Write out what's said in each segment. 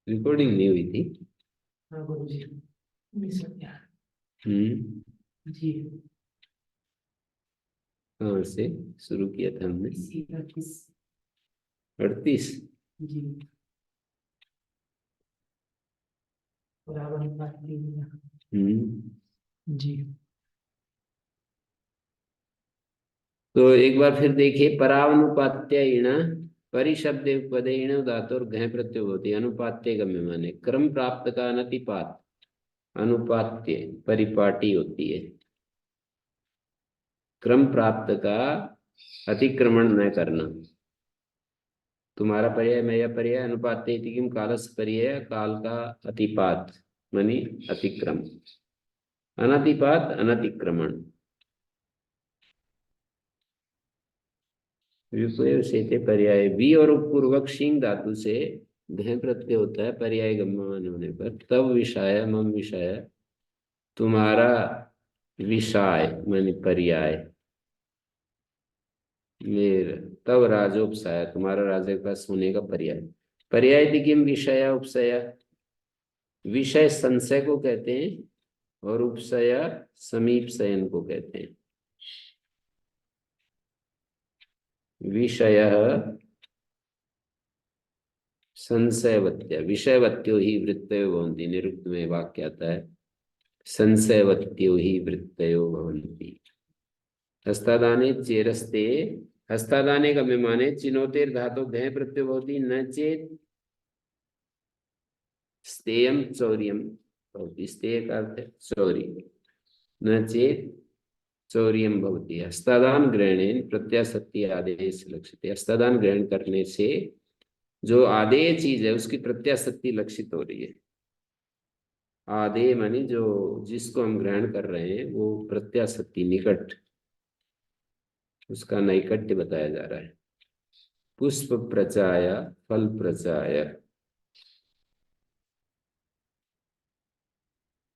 Recording नहीं हुई थी। हाँ गुरु जी, मिस हो गया। जी। कहाँ से शुरू किया था हमने? इसी का किस 38। जी बराबर बात नहीं हुआ। जी तो एक बार फिर देखिए, परावनुपात्यायिण परिशब्द पदेण धातुर घय प्रत्यय होती, अनुपात्य गम्य माने क्रम प्राप्त का अनतिपात, अनुपात्य परिपाटी होती है। क्रम प्राप्त का अतिक्रमण न करना। तुम्हारा पर्याय मेरा पर्याय, अनुपात्य इति किम कालस्य पर्याय, काल का अतिपात मानी अतिक्रम, अनतिपात अनतिक्रमण। विपर्य से पर्याय वी और पूर्वक शिंग धातु से घय प्रत्यय होता है पर्याय गम्यमान होने पर। तब विषय मम विषय, तुम्हारा विषय मानी पर्याय, मेर तब राजोपसाय, तुम्हारा राजा का सोने का पर्याय। पर्याय दिगिम विषय उपसया, विषय संशय को कहते हैं और उपसया समीप शयन को कहते हैं। विषय संशयवत्या, विषयवत्यो ही वृत्तयो भवन्ति, निरुक्त में वाक्य आता है संशयवत्यो ही वृत्तयो भवन्ति। हस्तादाने चेरस्ते, हस्तादाने का मेमाने चिनोतेर धातु घय प्रत्यय भवति, न चेत स्तेयम चौर्यम भवति, स्तेय का अर्थ है चौरी, न चेत चौर्यम भवति। हस्तादान ग्रहणेन प्रत्याशक्ति आदेश लक्षित, हस्तादान ग्रहण करने से जो आदेय चीज है उसकी प्रत्याशक्ति लक्षित हो रही है। आदेय मानी जो जिसको हम ग्रहण कर रहे हैं वो प्रत्याशक्ति निकट, उसका नैकट्य बताया जा रहा है। पुष्प प्रचाय फल प्रचाय,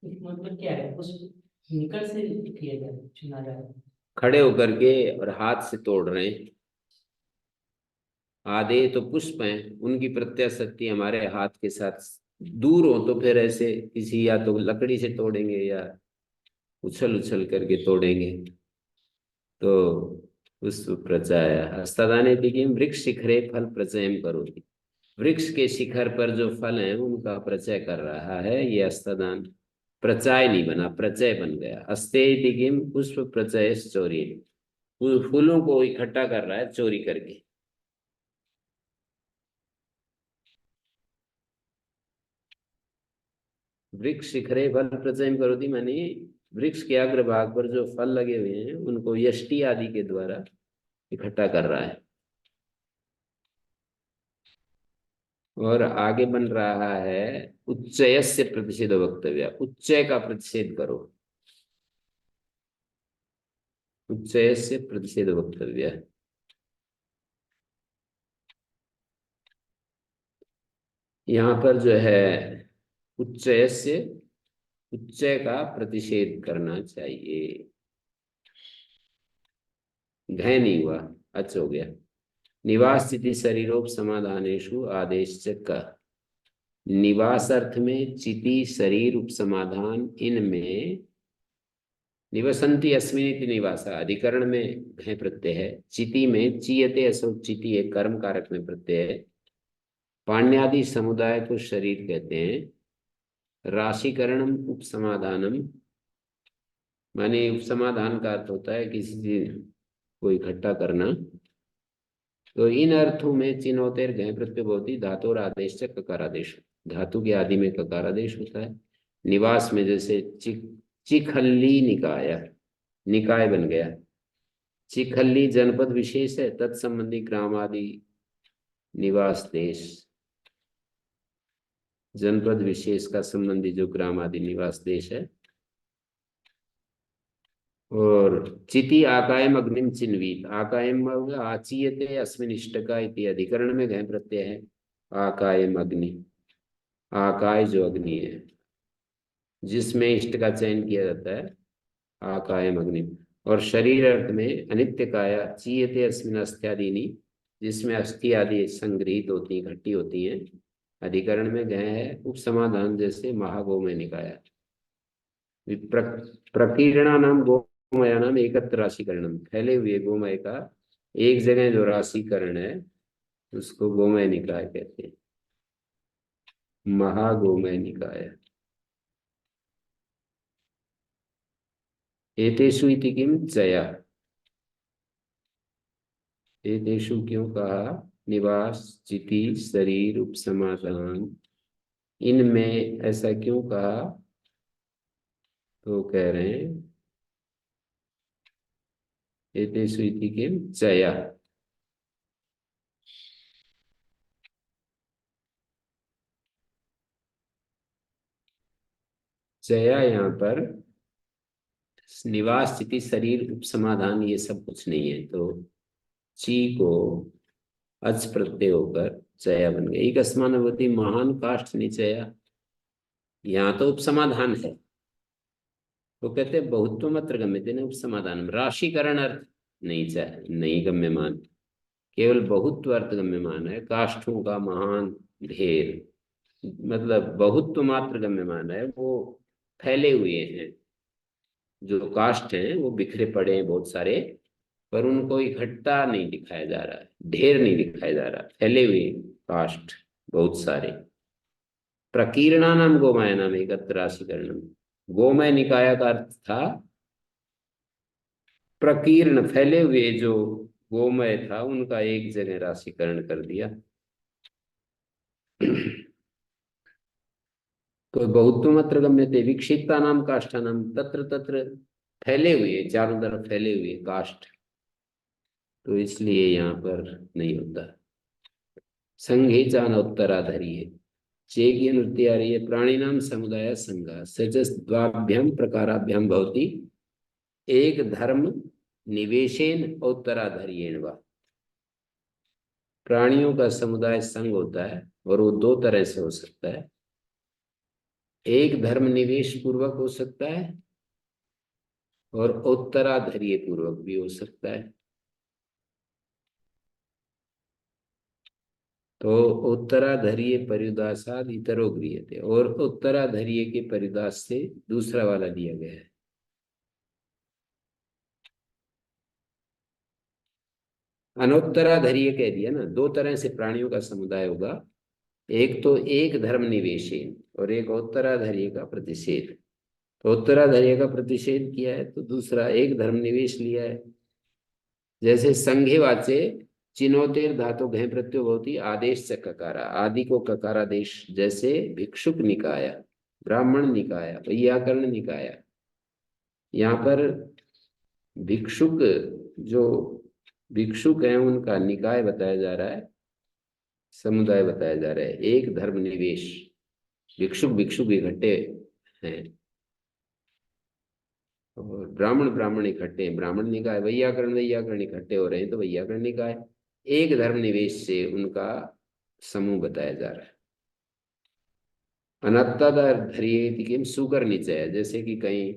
मतलब क्या है, उस निकट से किया जाए, चुना जाए। खड़े होकर के और हाथ से तोड़ रहे हैं। आधे तो पुष्प हैं, उनकी प्रत्याशक्ति हमारे हाथ के साथ, दूर हो तो फिर ऐसे किसी या तो लकड़ी से तोड़ेंगे या उछल उछल करके तोड़ेंगे। तो पुष्प प्रचाय हस्तदाने दिखी वृक्ष शिखरे फल प्रचयम करोति, वृक्ष के शिखर पर जो फल हैं उनका प्रचय कर रहा है ये हस्तदान। प्रचय नहीं बना, प्रचय बन गया। अस्ते दिगिम पुष्प प्रचय चोरी, फूलों को इकट्ठा कर रहा है चोरी करके। वृक्ष शिखरे फल प्रचय करोति माने वृक्ष के अग्रभाग पर जो फल लगे हुए हैं उनको यष्टि आदि के द्वारा इकट्ठा कर रहा है। और आगे बन रहा है उच्चय से प्रतिषेध वक्तव्य, उच्चय का प्रतिषेध करो, उच्चय से प्रतिषेध वक्तव्य। यहाँ पर जो है उच्चय से, उच्चय का प्रतिषेध करना चाहिए। घय नहीं हुआ, अच हो गया। निवास स्थिति शरीरोप समाधानेशु आदेश का, निवास अर्थ में चिति शरीर उपसमाधान इनमें निवसंति अस्मिनिति निवास, अधिकरण में घय प्रत्यय है। चिति में चीयते असो, चिति एक कर्म कारक में प्रत्यय है। पाण्यादि समुदाय को शरीर कहते हैं। राशिकरणम उपसमाधानम माने उपसमाधान का अर्थ होता है किसी चीज को इकट्ठा करना। तो इन अर्थों में चिन्होतेर घय प्रत्यय होती, धातु और आदेश से ककारादेश, धातु के आदि में ककारादेश होता है। निवास में जैसे चिखल्ली निकाय, निकाय बन गया। चिखल्ली जनपद विशेष है, तत्संबंधी ग्राम आदि निवास देश, जनपद विशेष का संबंधी जो ग्राम आदि निवास देश है। और चिति आकायम अग्निम चिन्वीत, आकायम आचीयते अस्मिन इष्टका इति, अधिकरण में घय प्रत्यय है। आकायम अग्नि, आकाय जो अग्नि है जिसमें इष्ट का चयन किया जाता है, आकायम अग्नि। और शरीर अर्थ में अनित्य काया चीयते अस्मिन अस्त्यादीनी, जिसमें अस्थि आदि संग्रहित होती हैं, इकट्ठी होती हैं। अधिकरण में गए हैं उपसमाधान, जैसे महागोमय निकाय। प्रकीर्णा नाम गोमया नाम एकत्र राशिकरणम, फैले हुए गोमय का एक जगह जो राशिकरण है उसको गोमय निकाय कहते हैं, महागोमय निकाय। एतेषु इति किम चया, एतेषु क्यों कहा, निवास चिति शरीर उपसमाधान, इनमें ऐसा क्यों कहा, तो कह रहे हैं एतेषु इति किम चया। चया यहाँ पर निवास स्थिति शरीर उपसमाधान ये सब कुछ नहीं है, तो ची को अच प्रत्यय होकर चया बन गया। एक अस्मानवती महान काष्ठ निचया, यहाँ तो उपसमाधान है, तो कहते हैं बहुत्व मात्र गम्यते न उपसमाधान, राशिकरण अर्थ नहीं चाहे, नहीं गम्यमान, केवल बहुत्व अर्थ गम्यमान है। काष्ठों का महान ढेर, मतलब बहुत्व मात्र गम्यमान है, वो फैले हुए हैं। जो काष्ठ हैं वो बिखरे पड़े हैं बहुत सारे, पर उनको इकट्ठा नहीं दिखाया जा रहा है, ढेर नहीं दिखाया जा रहा, फैले हुए काष्ठ बहुत सारे। प्रकीर्णा नाम गोमय नाम एकत्र राशिकरणम, गोमय निकाय का अर्थ था प्रकीर्ण, फैले हुए जो गोमय था उनका एक जगह राशिकरण कर दिया। तो बहुत्व मात्र गम्यते विक्षिप्ता नाम काष्ठा नाम, तत्र तत्र फैले हुए, चारों तरफ फैले हुए काष्ठ, तो इसलिए यहाँ पर नहीं होता। संघे चान उत्तराधरी है, चे की अनुवृत्ति आ रही है, प्राणी नाम समुदाय संघ सजस्वाभ्याम प्रकाराभ्याम भवति एक धर्म निवेशेन उत्तराधर्येण वा। प्राणियों का समुदाय संघ होता है और वो दो तरह से हो सकता है, एक धर्म निवेश पूर्वक हो सकता है और उत्तराधर्य पूर्वक भी हो सकता है। तो उत्तराधर्य परिदासाद इतरो गृह्यते, और उत्तराधर्य के परिदास से दूसरा वाला दिया गया है। अनोत्तराधर्य कह दिया ना, दो तरह से प्राणियों का समुदाय होगा, एक तो एक धर्म निवेशेन और एक उत्तराधर्य का प्रतिषेध। तो उत्तराधर्य का प्रतिषेध किया है, तो दूसरा एक धर्म निवेश लिया है। जैसे संघे वाचे चिनोतेर धातु घय प्रत्यय होती आदेश से ककारा, आदि को ककारादेश, जैसे भिक्षुक निकाया, ब्राह्मण निकाया, वैयाकरण निकाया। यहाँ पर भिक्षुक, जो भिक्षुक हैं उनका निकाय बताया जा रहा है, समुदाय बताया जा रहा है, एक धर्म निवेश, भिक्षुक भिक्षुक इकट्ठे हैं और ब्राह्मण ब्राह्मण इकट्ठे हैं, ब्राह्मण निकाय, वैयाकरण वैयाकरण इकट्ठे हो रहे हैं तो वैयाकरण निकाय। एक धर्म निवेश से उनका समूह बताया जा रहा है। अनत्ताधर्ये किम सुकर निचय, जैसे कि कहीं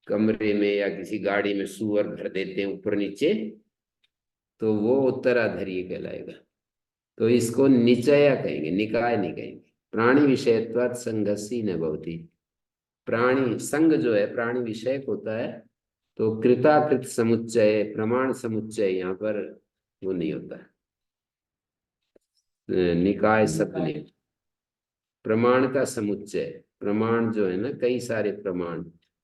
कमरे में या किसी गाड़ी में सुअर भर देते हैं ऊपर नीचे, तो वो उत्तराधर्य कहलाएगा। तो इसको निचया कहेंगे, निकाय नहीं कहेंगे। प्राणी विषयत्वात् संघसी न भवति, प्राणी संघ जो है प्राणी विषयक होता है, तो कृताकृत समुच्चय प्रमाण समुच्चय यहाँ पर वो नहीं होता है, निकाय शब्द नहीं, प्रमाण का समुच्चय, प्रमाण जो है ना कई सारे प्रमाण,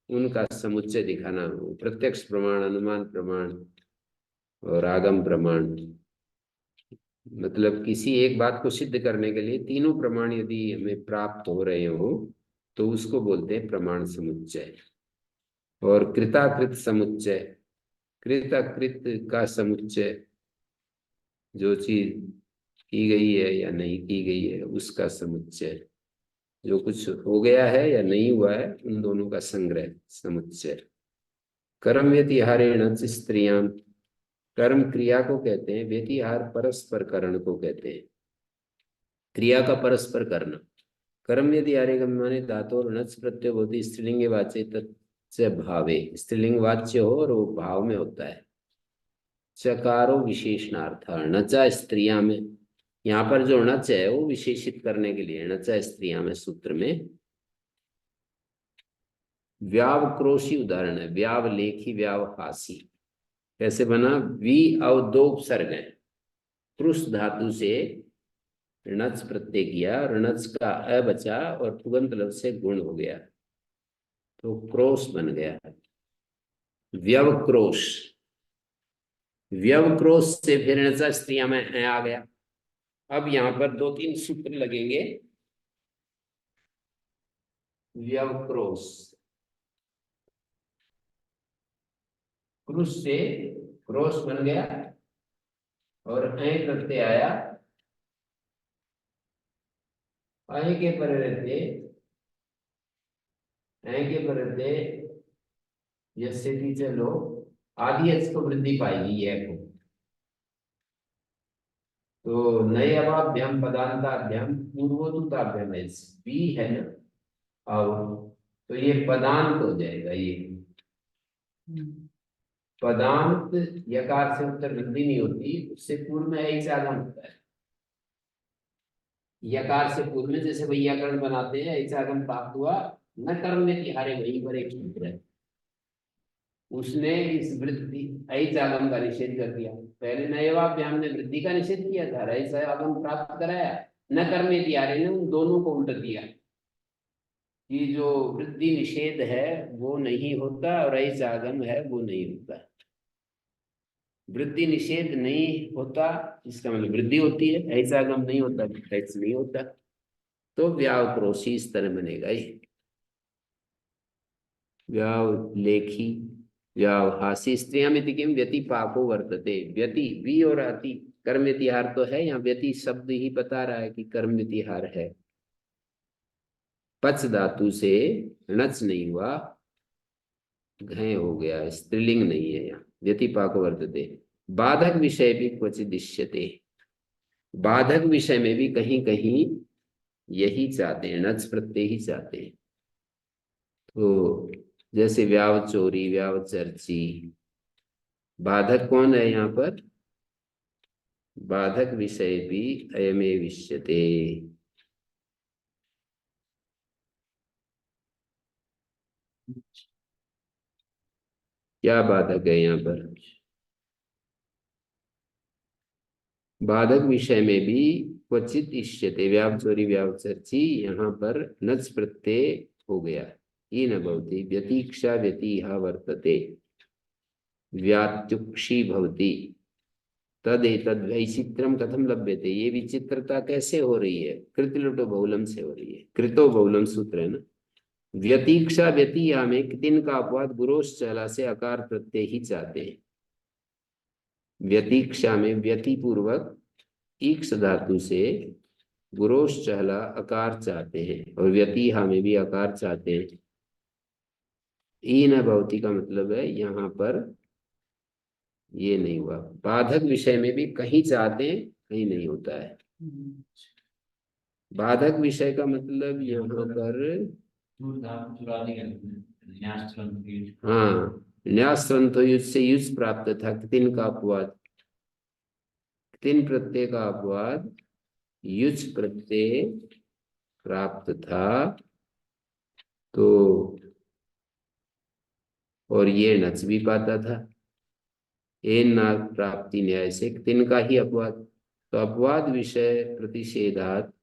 उनका समुच्चय दिखाना, प्रत्यक्ष प्रमाण, अनुमान प्रमाण और आगम प्रमाण। मतलब किसी एक बात को सिद्ध करने के लिए तीनों प्रमाण यदि हमें प्राप्त हो रहे हो तो उसको बोलते हैं प्रमाण समुच्चय। और कृताकृत समुच्चय, कृताकृत का समुच्चय, जो चीज की गई है या नहीं की गई है उसका समुच्चय, जो कुछ हो गया है या नहीं हुआ है उन दोनों का संग्रह समुच्चय। कर्म व्यतिहारेण स्त्रियां, कर्म क्रिया को कहते हैं, व्यतिहार परस्पर करण को कहते हैं, क्रिया का परस्पर करना। कर्म व्यतिहारे माने धातु और नच प्रत्यय होती स्त्रीलिंग वाच्य तत्स्य भावे, स्त्रीलिंग वाच्य हो और वो भाव में होता है। चकारो विशेषणार्थ, नचा स्त्रिया में यहाँ पर जो णच है वो विशेषित करने के लिए णच स्त्रियां में सूत्र में व्यावक्रोशी उदाहरण है, व्यावलेखी व्यावहासी। कैसे बना? वी और दो उपसर्ग हैं, क्रुश धातु से णच प्रत्यय किया और णच का अ बचा और पुगंत लव से गुण हो गया तो क्रोश बन गया, व्यवक्रोश। व्यवक्रोश से फिर णच स्त्रियां में अ आ गया। अब यहाँ पर दो तीन सूत्र लगेंगे। व्यवक्रोश, क्रुश से क्रोश बन गया और अ प्रत्यय आया, अ के पर रहते यस्य की चलो आदि अच को वृद्धि पाएगी यह को। तो नए अवाभ्याम पदांताभ्याम पूर्वोत्ताभ्याम भी है ना, और तो ये पदांत हो जाएगा। ये पदांत यकार से उत्तर वृद्धि नहीं होती, उससे पूर्व में एक आगम होता है। यकार से पूर्व में जैसे वैयाकरण बनाते हैं, ऐसा आगम प्राप्त हुआ न कर्म में तिहारे, वहीं पर एक सूत्र है, उसने इस वृद्धि ऐसा आगम का निषेध कर दिया। पहले नएवाभ्याम ने वृद्धि का निषेध किया था, ऐसा आगम प्राप्त कराया, न कर्म में तिहारे ने उन दोनों को उल्टा दिया कि जो वृद्धि निषेध है वो नहीं होता और ऐसा आगम है वो नहीं होता। वृद्धि निषेध नहीं होता इसका मतलब वृद्धि होती है, ऐसा आगम नहीं होता, ऐसा नहीं होता। तो व्यावक्रोशी इस तरह बनेगा ये, व्यावलेखी व्यावहासी। स्त्रियां में किम व्यतिपाको वर्तते, व्यति वी और अति कर्म तिहार तो है, यहाँ व्यति शब्द ही बता रहा है कि कर्म तिहार है। पच धातु से णच नहीं हुआ, घय हो गया, स्त्रीलिंग नहीं है यहाँ, व्यतिपाको वर्तते। बाधक विषय भी क्वचित दृश्यते, बाधक विषय में भी कहीं कहीं यही चाहते हैं, नच प्रत्यय ही चाहते हैं। तो जैसे व्याव चोरी, व्याव चर्ची, बाधक कौन है यहाँ पर? बाधक विषय भी अयमे विष्यते। क्या बाधक है यहाँ पर? बाधक विषय में भी क्वचित इष्यते, व्याव चोरी व्याव चर्ची, यहाँ पर नच प्रत्यय हो गया। ये न भवति व्यतीक्षा व्यतीहा वर्तते, व्यात्युक्षी भवति तदेतद् वैचित्रम कथम लभ्यते। ये विचित्रता कैसे हो रही है? कृतलुटो बहुलम से हो रही है, कृतो बहुलम सूत्र है ना। व्यतीक्षा व्यतीया में कितिन का अपवाद गुरोश चला से अकार प्रत्यय ही चाहते हैं। व्यतीक्षा में व्यति पूर्वक ईक्ष धातु से गुरोश चहला अकार चाहते हैं, और व्यतीहा में भी अकार चाहते हैं। ई न भवती का मतलब है यहाँ पर ये नहीं हुआ। बाधक विषय में भी कहीं चाहते हैं कहीं नहीं होता है। बाधक विषय का मतलब यहाँ पर हाँ, न्यासंतो युज से युज प्राप्त था, कितिन का अपवाद, कितिन प्रत्यय का अपवाद युज प्रत्यय प्राप्त था। तो और ये नच भी पाता था, एन ना प्राप्ति न्याय से कितिन का ही अपवाद। तो अपवाद विषय प्रतिषेधात,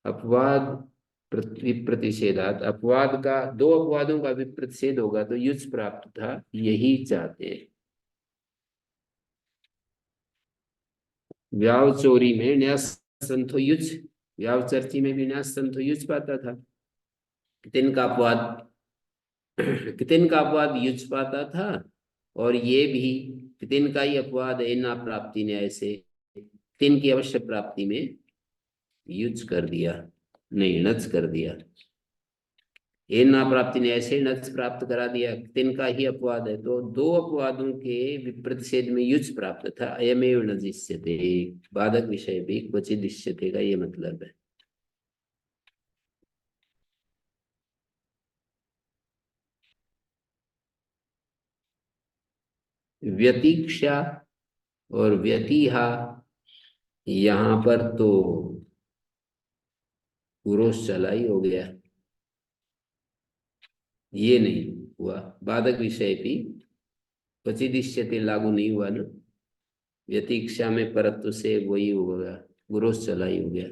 अपवाद विप्रतिषेधात, अपवाद का दो अपवादों का विप्रतिषेध होगा तो युज प्राप्त था, यही चाहते हैं। व्याव चोरी में न्यास संतो युज, व्याव चर्ची में भी न्यास संतो युज पाता था। कितिन का अपवाद कितिन का अपवाद युज पाता था, और ये भी कितिन का ही अपवाद है ना प्राप्ति न्याय से, कितिन की अवश्य प्राप्ति में युज कर दिया, नहीं नच कर दिया। ये ना प्राप्ति ने ऐसे नच प्राप्त करा दिया, कितिन का ही अपवाद है। तो दो अपवादों के विप्रतिषेध में युज प्राप्त था, अयमेव न दृश्यते, बाधक विषय भी क्वचित दृश्यते का ये मतलब है। व्यतीक्षा और व्यतीहा यहाँ पर तो पुरुष चला ही हो गया, ये नहीं हुआ। बाधक विषय भी क्वचिदिष्यते लागू नहीं हुआ ना, व्यतिक्षा में परत्व से वही हो गया, पुरुष चला ही हो गया।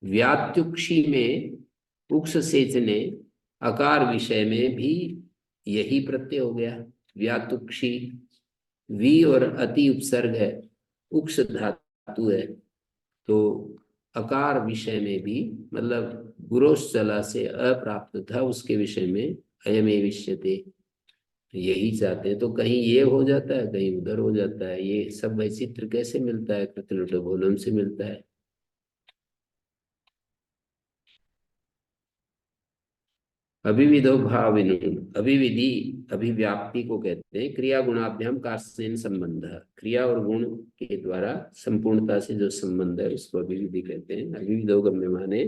व्यात्युक्षी में उक्ष सेचने अकार विषय में भी यही प्रत्यय हो गया। व्यातुक्षी वी और अति उपसर्ग है, उक्ष धातु है, तो अकार विषय में भी मतलब गुरोश चला से अप्राप्त था, उसके विषय में अयमेविष्यते यही चाहते हैं। तो कहीं ये हो जाता है, कहीं उधर हो जाता है। ये सब वैचित्र कैसे मिलता है? कृतलुटबोलम से मिलता है। अभिविधो भाविनों, अभिविधि अभिव्याप्ति को कहते हैं। क्रिया गुणाभ्याम कार्सेन संबंध, क्रिया और गुण के द्वारा संपूर्णता से जो संबंध है उसको अभिविधि कहते हैं। अभिविधो गम्य माने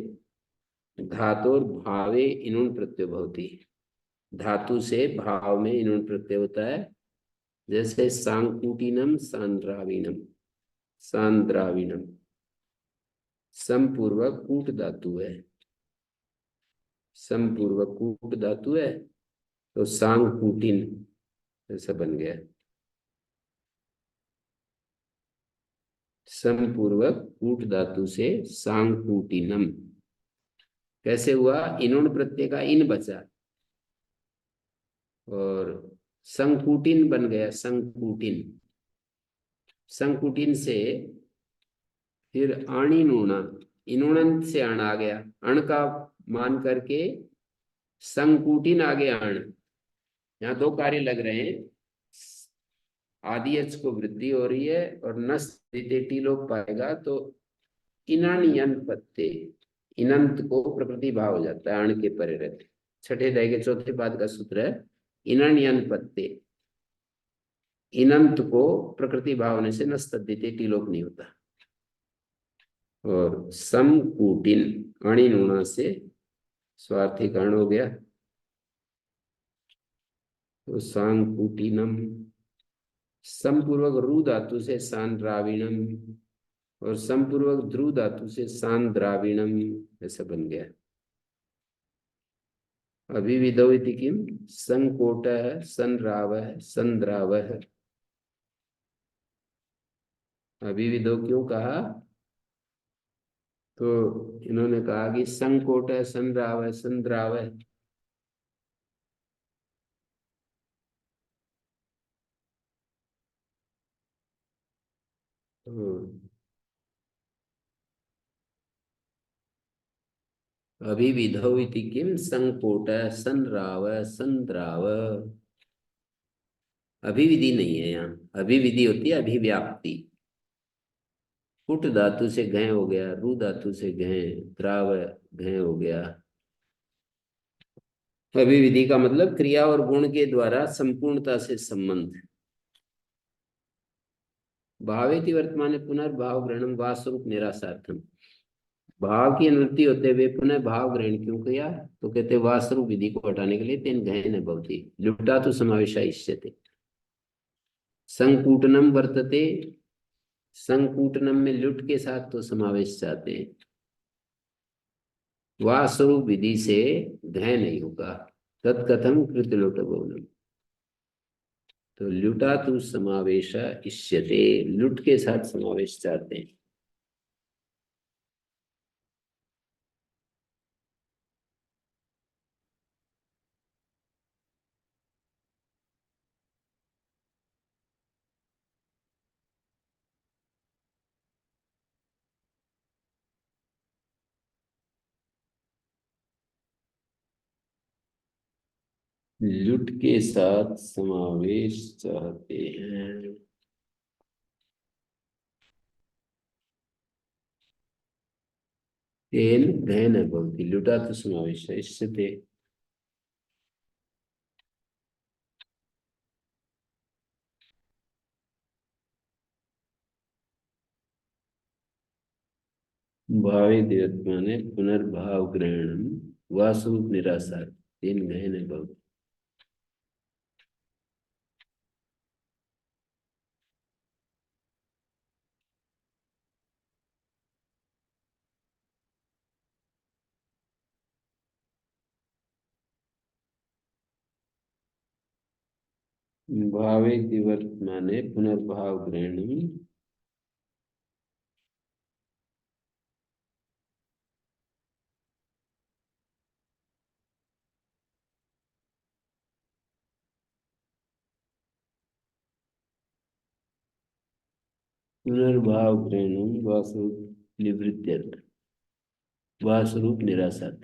धातुर भावे इनुन प्रत्यय भवति, धातु से भाव में इनुन प्रत्यय होता है। जैसे सांकुटिनम सांद्राविणम, सांद्राविणम समपूर्वक कूट धातु है, समपूर्वक कूट धातु है, तो सांकुटिन ऐसा बन गया। समपूर्वक कूट धातु से सांकुटिनम कैसे हुआ? इनुन प्रत्यय का इन बचा और संकुटिन बन गया, संकुटिन। संकुटिन से फिर आणिनुणा, इनुणन से अण आ गया, अण का मान करके संकुटिन आगे अण। यहाँ दो कार्य लग रहे हैं, आदि एच को वृद्धि हो रही है और नस टी लोग पाएगा तो इनानियन पत्ते, इनंत को प्रकृति भाव हो जाता है अण के परे रहते। छठे अध्याय के चौथे पाद का सूत्र है इनानियन पत्ते, इनंत को प्रकृति भाव होने से नस टी लोग नहीं होता। और समकूटिन अणिनुणा से स्वार्थी कारण हो गया, तो सांकुटिनम। समपूर्वक रू धातु से सांद्राविणम और समपूर्वक ध्रुव धातु से सांद्राविणम ऐसा बन गया। अभिविधौ इति किम? संकोट संराव संद्राव। अभिविधौ क्यों कहा? तो इन्होंने कहा कि संकोट संराव संद्राव। अभिविधौ इति किम? संकोट संराव संद्राव। अभिविधि नहीं है यहाँ, अभिविधि होती है अभिव्याप्ति। कुट धातु से घय हो गया, रू धातु से घय, द्राव घय हो गया। अभिविधि का मतलब क्रिया और गुण के द्वारा संपूर्णता से संबंध। भावेति वर्तमाने पुनर्भाव ग्रहणम वा स्वरूप निराशार्थम, भाव की अनुवृत्ति होते हुए पुनः भाव ग्रहण क्यों किया? तो कहते वास्तव विधि को हटाने के लिए तेन गहन भवती लुटा तो समावेशा इष्यते। संकूटनम वर्तते, संकूटनम में लुट के साथ तो समावेश चाहते हैं, वास्तव विधि से घय नहीं होगा। तत्कथम कृत लुट बोलम, तो लुटा तो समावेशा इष्यते, लुट के साथ समावेश चाहते हैं। लुट के साथ समावेश चाहते हैं। तेन घयन भवति लुटा तो समावेश इष्यते। भावे देवत्माने पुनर्भाव ग्रहणम वासु निराशा तेन घयन भवति। भावे वर्तमाने पुनर्भाव ग्रहणम पुनर्भाव ग्रहणम वास्वरूप निवृत्त्यर्थ वास्वरूप निरासत।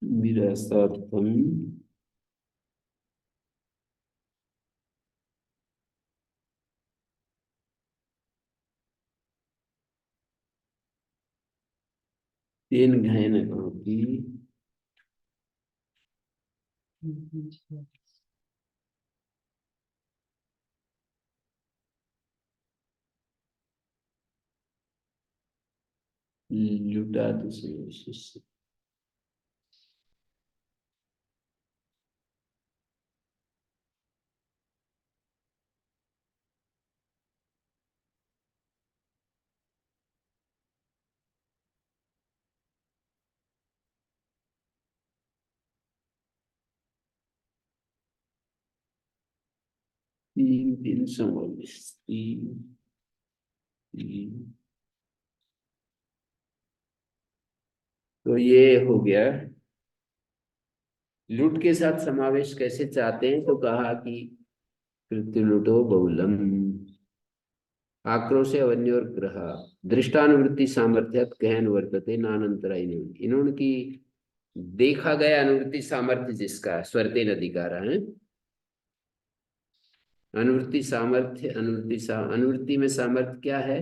विरसार्थम तेन घैन की लुटा तो शिष्य। तीन तीन समावेश तीन। तो ये हो गया। लुट के साथ समावेश कैसे चाहते हैं, तो कहा कि कृत्युलुटो बहुलम आक्रोशे अवन्योर ग्रह दृष्टानुवृत्ति सामर्थ्यात गहन वर्तते नानंतरा। इन्होंने की देखा गया अनुवृत्ति सामर्थ्य जिसका स्वर्तेन अधिकार है। अनुवृत्ति सामर्थ्य अनुवृत्ति में सामर्थ्य क्या है,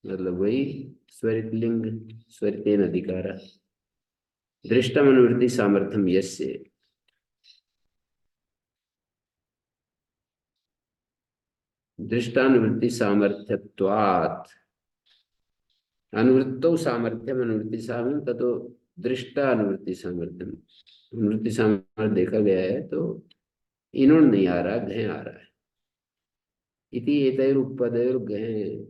मतलब वही स्वरित लिंग स्वरितेन अधिकार। दृष्टम अनुवृत्ति सामर्थ्यम यस्य दृष्टानुवृत्ति सामर्थ्यत्वात् अनुवृत्तो सामर्थ्यम अनुवृत्ति सामर्थ्य तो दृष्टा अनुवृत्ति सामर्थ्यम अनुवृत्ति सामर्थ्य देखा गया है, तो इन्होंने नहीं आ रहा, घय आ रहा है। इति एतैर उपपदैर घय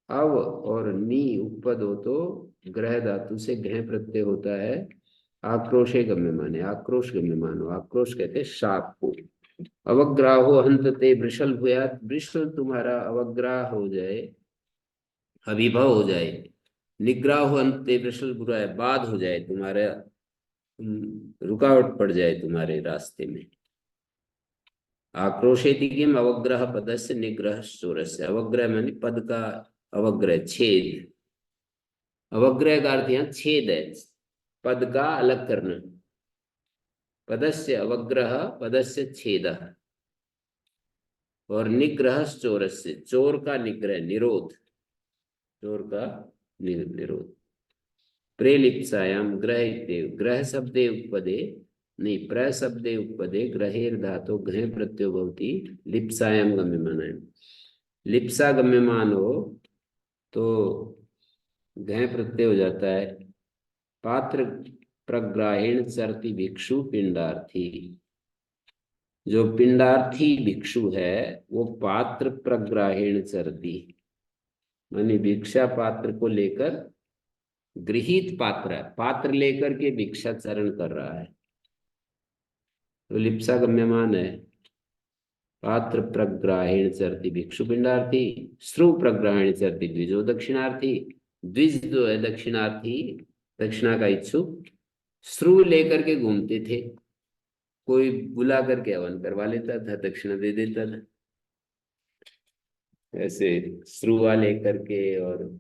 अव और नी उपपद हो तो ग्रह धातु से घय प्रत्यय होता है। आक्रोशे गम्यमान, आक्रोश गम्यमान हो, आक्रोश कहते शाप को। अवग्राहो हंतते वृषल भूयात, वृषल तुम्हारा अवग्राह हो जाए, अभिभव हो जाए। निग्राह हंतते वृषल बुरा है, बाध हो जाए तुम्हारा, रुकावट पड़ जाए तुम्हारे रास्ते में। आक्रोशेति किम अवग्रह पदस्य निग्रह सूरस्य, अवग्रह माने पद का अवग्रह छेद, अवग्रह का अर्थ यहाँ छेद है, पद का अलग करना। पदस्य अवग्रह पदस्य छेद, और निग्रह चोरस्य चोर का निग्रह निरोध, चोर का निरोध। प्रेलिप्सायाम ग्रह इत्येव, ग्रह शब्दे उपपदे नहीं प्र शब्दे उपपदे ग्रहेर धातु ग्रह प्रत्ययो भवति लिप्सायाम गम्यमानाय। लिप्सा गम्यमान हो तो ग्रह प्रत्यय हो जाता है। पात्र प्रग्राहीण चरति भिक्षु पिंडार्थी, जो पिंडार्थी भिक्षु है वो पात्र प्रग्राहीण चरती मानी भिक्षा पात्र को लेकर, गृहीत पात्र है, पात्र लेकर के भिक्षाचरण कर रहा है, तो लिप्सा गम्यमान है। पात्र प्रग्राहीण चरती भिक्षु पिंडार्थी, श्रु प्रग्राहीण चरती द्विजो दक्षिणार्थी, द्विज जो है दक्षिणार्थी, दक्षिणा का इच्छुक, श्रु लेकर के घूमते थे, कोई बुला करके हवन करवा लेता था, दक्षिणा दे देता था। ऐसे श्रुआ लेकर के, और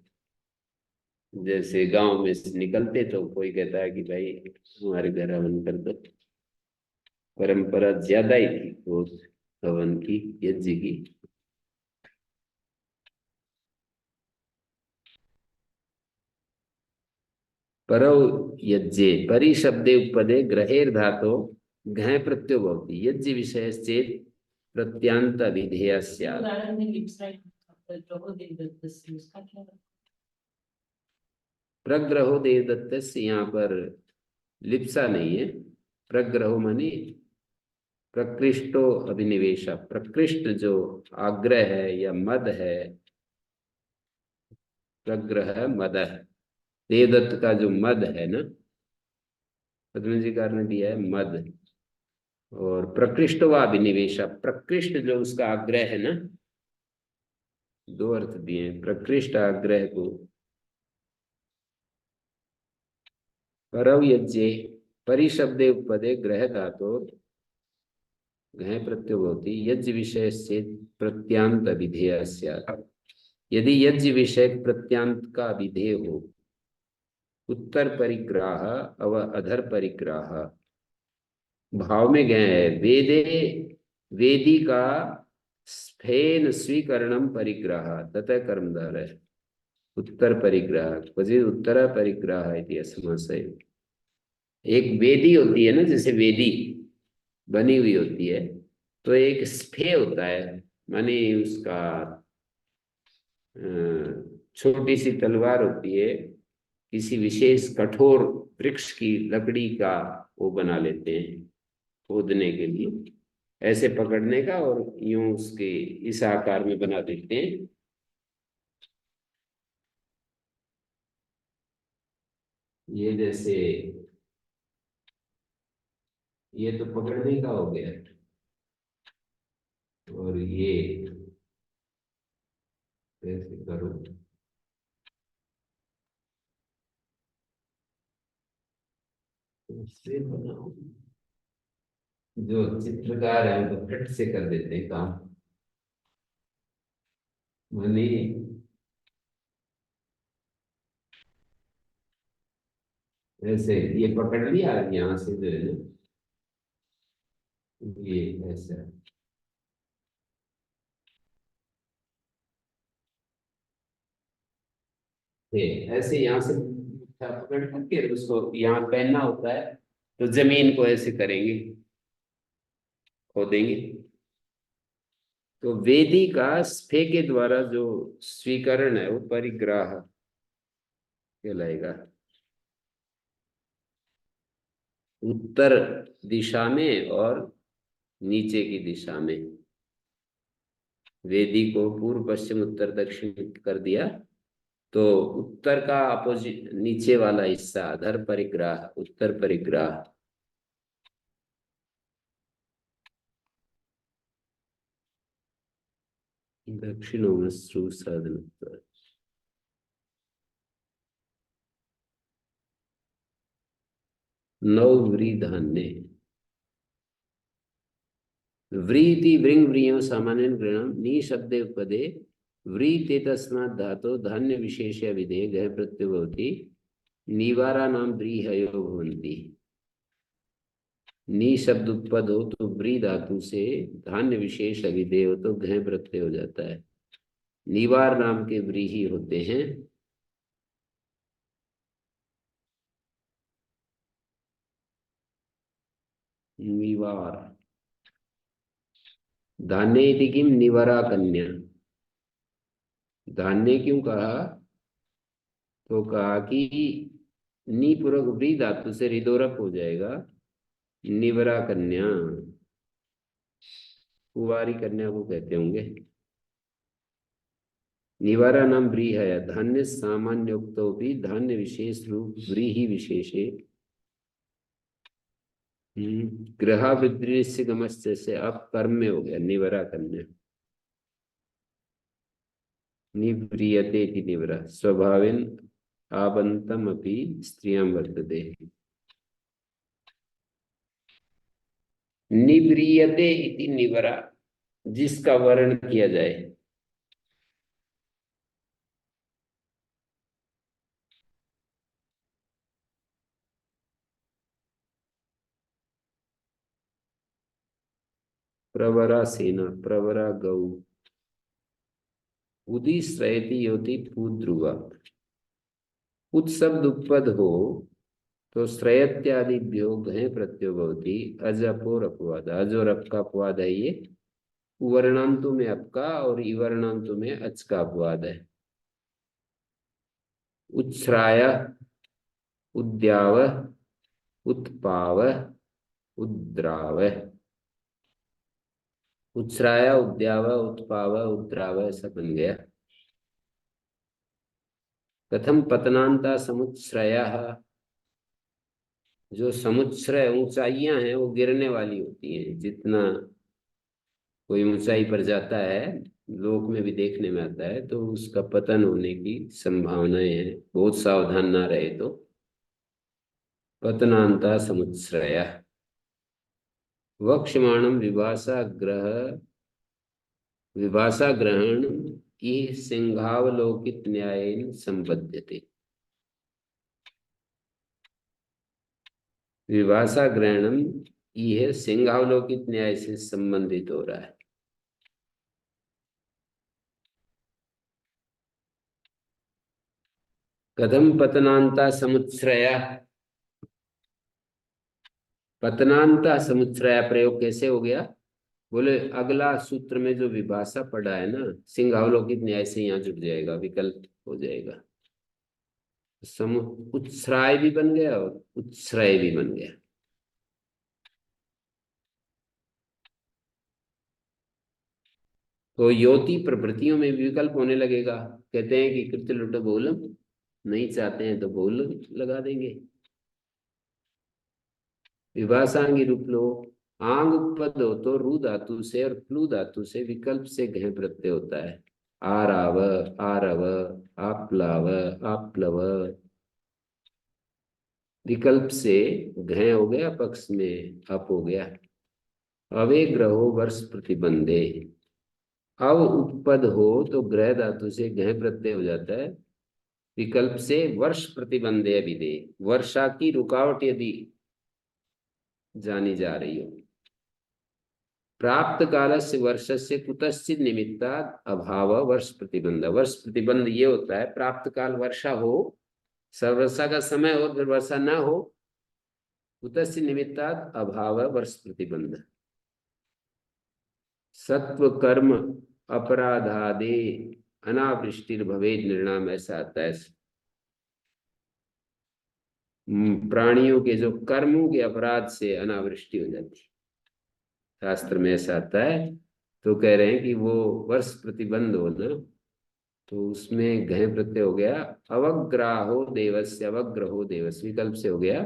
जैसे गांव में से निकलते तो कोई कहता है कि भाई हमारे घर हवन कर दो। परंपरा ज्यादा ही थी तो हवन की, यज्ञ की। परौ यज्ञे परि शब्दे उपपदे ग्रहेर धातो घय प्रत्ययो भवति यज्ञ विषय चेत प्रत्यांत विधेय स्यात्। उदाहरण में लिप्सा प्रग्रहो देवदत्तस्य, उसका क्या? प्रग्रहो देवदत्तस्य, यहाँ पर लिप्सा नहीं है। प्रग्रहो माने प्रकृष्टो अभिनिवेश, प्रकृष्ट जो आग्रह है या मद है, प्रग्रह मद है। देवदत्त का जो मद है ना, पद्मजीकार ने दिया है मद। और प्रकृष्ट व अभिनिवेश, प्रकृष्ट जो उसका आग्रह है ना, दो अर्थ दिए हैं। प्रकृष्ट आग्रह को परव यज्ञे परिशब्दे उपपदे ग्रह धातो घय प्रत्ययो भवति यज्ञ विषय से प्रत्यांत विधेय स्यात्। यदि यज्ञ विषय प्रत्यांत का विधेय हो, उत्तर परिग्राह अव अधर परिग्राह, भाव में गए है। वेदे वेदी का स्फेन स्वीकरणम परिग्राह तथा कर्मधार है। उत्तर परिग्राह क्वचित उत्तर परिग्राह इति समासय। एक वेदी होती है ना, जैसे वेदी बनी हुई होती है, तो एक स्फे होता है, माने उसका छोटी सी तलवार होती है, किसी विशेष कठोर वृक्ष की लकड़ी का वो बना लेते हैं खोदने के लिए, ऐसे पकड़ने का, और यूं उसके इस आकार में बना देते हैं। ये जैसे ये तो पकड़ने का हो गया, और ये ऐसे करो, इससे बनाओ। जो चित्रकार है वो फट से कर देते हैं काम, माने ऐसे ये पकड़ लिया, यहाँ से जो है ना, ये ऐसा है, ऐसे यहाँ से पकड़ करके उसको यहाँ पहनना होता है, तो जमीन को ऐसे करेंगे, खोदेंगे। तो वेदी का स्फे के द्वारा जो स्वीकरण है वो परिग्राह कहलाएगा। उत्तर दिशा में और नीचे की दिशा में, वेदी को पूर्व पश्चिम उत्तर दक्षिण कर दिया, तो उत्तर का अपोजिट नीचे वाला हिस्सा अधर परिग्राह, उत्तर परिग्राह। दक्षिणोमश्रु साधन उत्तर। नौ व्रीधान्य व्रीति वृंग व्रियो सामान्य गृहम नी शब्दे पदे व्रीते तस्मात् धातो धान्य विशेष विधेय गृह प्रत्यय भवति निवारा नाम व्रीहयो भवन्ति। नी शब्द उत्पद हो तो व्री धातु से धान्य विशेष अविधेय हो तो घय प्रत्यय हो जाता है। निवार नाम के व्रीहि होते हैं। निवार धान्य इति किम निवरा कन्या। धान्य क्यों कहा, तो कहा कि नी पूर्वक व्री धातु से रिदोरक हो जाएगा निवरा कन्या, कुंवारी कन्या को कहते होंगे। निवारा नाम व्रीह है, धान्य सामान्योक्तो भी धान्य विशेष रूप व्रीहि विशेषे ग्रह वृद्धि से गमस्य से अब कर्म में हो गया निवरा कन्या। निव्रियते इति निवरा स्वभावेन आबंतम अपि स्त्रियां वर्तते। निव्रियते इति निवरा, जिसका वर्ण किया जाए। प्रवरा सेना, प्रवरा गौ, उदी श्रयति योति पूत ध्रुवा। उत शब्द उपपद हो तो श्रेयत्यादिभ्यो घय प्रत्ययो भवति अज अपोर अपवाद। अज और अप का अपवाद है ये। उवर्णांतों में अप का और इवर्णांतों में अच का अपवाद है। उत्श्राय, उद्याव, उत्पाव, उद्राव। उत्श्राय, उद्याव, उत्पाव, उद्राव ऐसा बन गया। कथम पतनांता समुच्छ्रयः। जो समुच्छ्रय ऊंचाइयां हैं वो गिरने वाली होती हैं। जितना कोई ऊंचाई पर जाता है, लोक में भी देखने में आता है, तो उसका पतन होने की संभावनाएं हैं, बहुत सावधान ना रहे तो। पतनांता समुच्छ्रय। वक्ष्यमाणम विभाषा ग्रहण की सिंहावलोकित न्यायेन संबध्यते। विभाषा ग्रहणम यह सिंहावलोकित न्याय से संबंधित हो रहा है। कथम पतनांता समुच्छ्रय। पतनांता समुच्छ्रय प्रयोग कैसे हो गया? बोले अगला सूत्र में जो विभाषा पड़ा है ना, सिंहावलोकित न्याय से यहाँ जुड़ जाएगा, विकल्प हो जाएगा। उत्श्राय भी बन गया और उत्श्रय भी बन गया। तो योति प्रवृत्तियों में भी विकल्प होने लगेगा। कहते हैं कि कृत्य लुट बोलम, नहीं चाहते हैं तो बोल लगा देंगे। विभाषांगी रूप लो। आंग पद हो तो रू धातु से और प्लू धातु से विकल्प से घय प्रत्यय होता है। आराव, आरव, आप्लाव, आप्लव। विकल्प से घय हो गया, पक्ष में अप हो गया। अवे ग्रहो वर्ष प्रतिबंधे। अव उपपद हो तो ग्रह धातु से घय प्रत्यय हो जाता है। विकल्प से वर्ष प्रतिबंधे विधेय। वर्षा की रुकावट यदि जानी जा रही हो। प्राप्त काल से वर्ष से कुतश्चित निमित्ता अभाव वर्ष प्रतिबंध। वर्ष प्रतिबंध ये होता है प्राप्त काल वर्षा हो, वर्षा का समय हो, फिर वर्षा ना हो, कुतश्चित निमित्ता अभाव वर्ष प्रतिबंध। सत्व कर्म अपराधादे अनावृष्टिर्भवेत् निर्णाम ऐसा आता है। प्राणियों के जो कर्मों के अपराध से अनावृष्टि हो जाती है, शास्त्र में ऐसा आता है। तो कह रहे हैं कि वो वर्ष प्रतिबंध हो ना, तो उसमें घय प्रत्यय हो गया। अवग्राहो देवस्य, अवग्रहो देवस्य विकल्प से हो गया।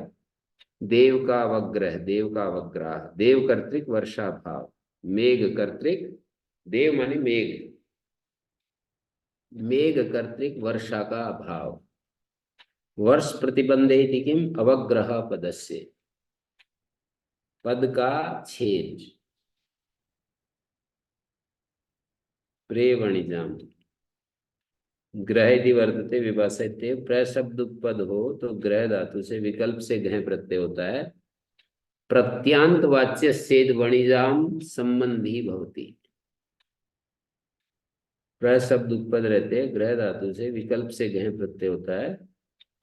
देव का अवग्रह, देव का अवग्राह। देव कर्तृक वर्षा भाव, मेघ कर्तृक, देव माने मेघ, मेघ कर्तृक वर्षा का अभाव। वर्ष प्रतिबंधे किम अवग्रह पदस्य, पद का छेद। प्रेवणिजाम ग्रह यदि वर्तते विभाषिते प्रशब्द पद हो तो ग्रह धातु से विकल्प से घय प्रत्यय होता है। प्रत्यांत वाच्य सेद वणिजाम संबंधी भवति। प्रशब्द पद रहते ग्रह धातु से विकल्प से घय प्रत्यय होता है।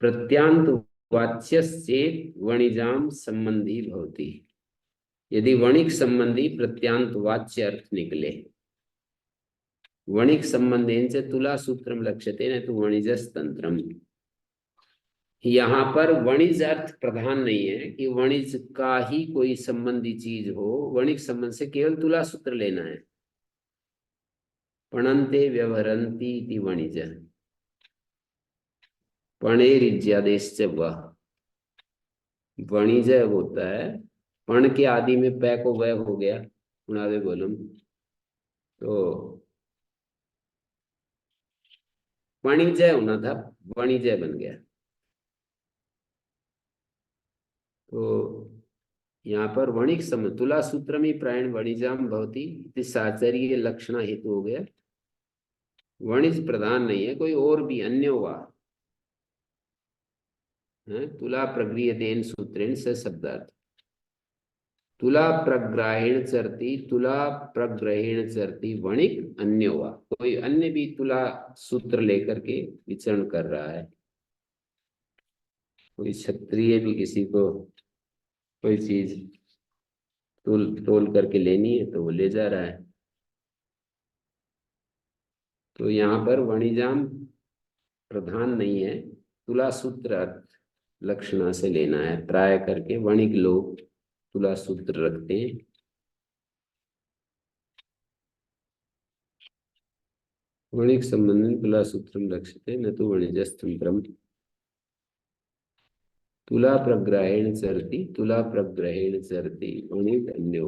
प्रत्यांत वाच्य सेद वणिजाम संबंधी भवति। यदि वणिक संबंधी प्रत्यांत वाच्य अर्थ निकले। वणिक संबंधेन से तुला सूत्रम लक्ष्यते न तो वणिजस तंत्रम। यहाँ पर वणिज अर्थ प्रधान नहीं है कि वणिज का ही कोई संबंधी चीज हो। वणिक संबंध से केवल तुला सूत्र लेना है। पणंते व्यवहरन्ति इति वणिज। पणेरिज्यादेश वह वणिज होता है। पण के आदि में पै को वह हो गया, उणावे बोलम, तो वणिजय होना था, वणिजय बन गया। तो यहाँ पर वणिक संबंध तुला सूत्र में प्रायण वणिजाम भवती इति साचर्य लक्षण हेतु हो गया। वणिज प्रधान नहीं है, कोई और भी अन्य हुआ है। तुला प्रगृह्यतेन सूत्रेण स शब्दार्थ। तुला प्रग्राहेण चरती, तुला प्रग्रहेण चरती वणिक अन्य हुआ। कोई अन्य भी तुला सूत्र लेकर के विचरण कर रहा है। कोई क्षत्रिय भी किसी को कोई चीज तोल तोल करके लेनी है तो वो ले जा रहा है। तो यहाँ पर वणिजाम प्रधान नहीं है, तुला सूत्र अर्थ लक्षणा से लेना है। प्राय करके वणिक लोग तुला सूत्र रखते हैं। वणिक संबंधी तुला सूत्रम लक्ष्यते न तो वणिजस्तंत्रम। तुला प्रग्रहेण चरति, तुला प्रग्रहेण चरति वणिक अन्यो।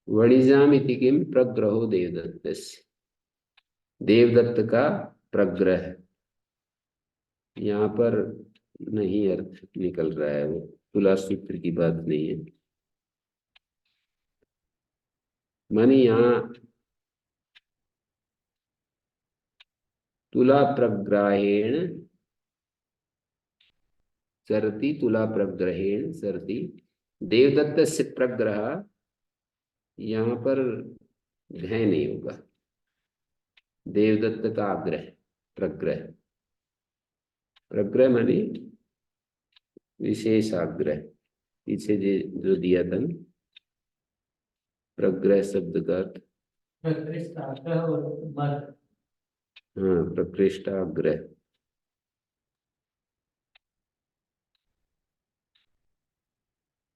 वणिजाम इति किम प्रग्रहो देवदत्तस्य। देवदत्त का प्रग्रह यहाँ पर नहीं अर्थ निकल रहा है, वो तुला सूत्र की बात नहीं है। मानी यहाँ तुला प्रग्रहेण चरति, तुला प्रग्रहेण चरति। देवदत्त से प्रग्रह यहाँ पर घय नहीं होगा। देवदत्त का आग्रह प्रग्रह, प्रग्रह माने विशेष आग्रह। पीछे जो दिया था ना प्रग्रह शब्द का अर्थ, प्रकृष्ट आग्रह और मद। हाँ प्रकृष्ट आग्रह।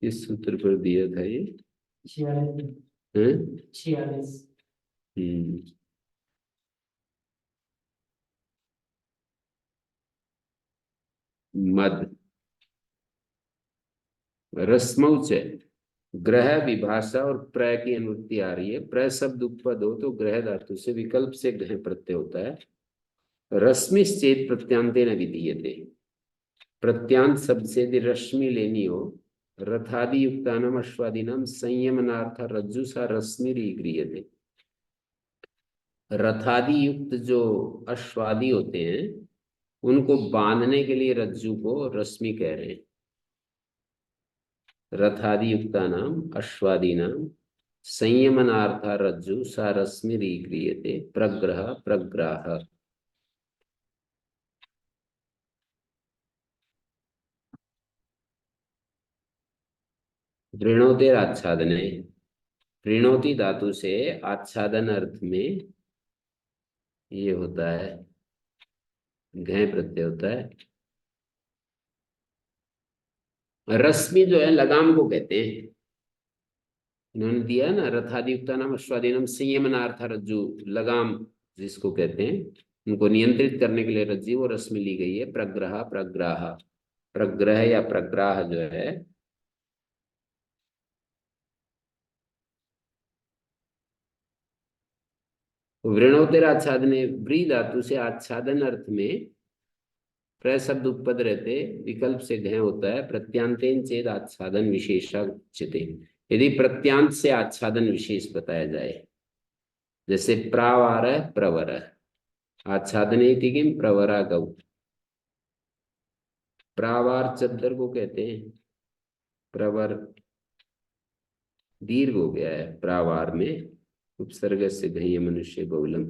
इस सूत्र पर दिया था ये 46 हैं? 46। मद रस्मौच ग्रह विभाषा और प्रय की अनुवृत्ति आ रही है। प्रय शब्द उपपद हो तो ग्रह धातु से विकल्प से ग्रह प्रत्यय होता है। रश्मिश्चेत प्रत्यांते न विधीयते। प्रत्यांत शब्द से यदि रश्मि लेनी हो, रथादि युक्तानाम अश्वादीनाम संयमनार्थ रज्जु सा रश्मि गृह्यते। रथादि युक्त जो अश्वादि होते हैं उनको बांधने के लिए रज्जु को रश्मि कह रहे हैं। रथादि युक्तानाम अश्वादीनाम संयमनार्थ रज्जु सा रश्मि गृह्यते। प्रग्रह प्रग्राह। वृणोतेर आच्छादने, वृणोति धातु से आच्छादन अर्थ में ये होता है घय प्रत्यय होता है। रश्मि जो है लगाम को कहते हैं। इन्होंने दिया ना रथादियुक्ता नाम अश्वादीनम संयमनार्थ रज्जु, लगाम जिसको कहते हैं, उनको नियंत्रित करने के लिए रज्जु वो रश्मि ली गई है। प्रग्रह प्रग्राह, प्रग्रह या प्रग्राह जो है वृणोत्तर आच्छादने, व्री धातु से आच्छादन अर्थ में प्रय शब्द उपपद रहते विकल्प से घय होता है। प्रत्यांतेन चेद आच्छादन विशेषाच्यते। यदि प्रत्यांत से आच्छादन विशेष बताया जाए, जैसे प्रावार प्रवर आच्छादने किम प्रवरा गौ। प्रावार चद्दर को कहते हैं, प्रवर दीर्घ हो गया है प्रावार में, उपसर्ग से घय मनुष्य बहुलम।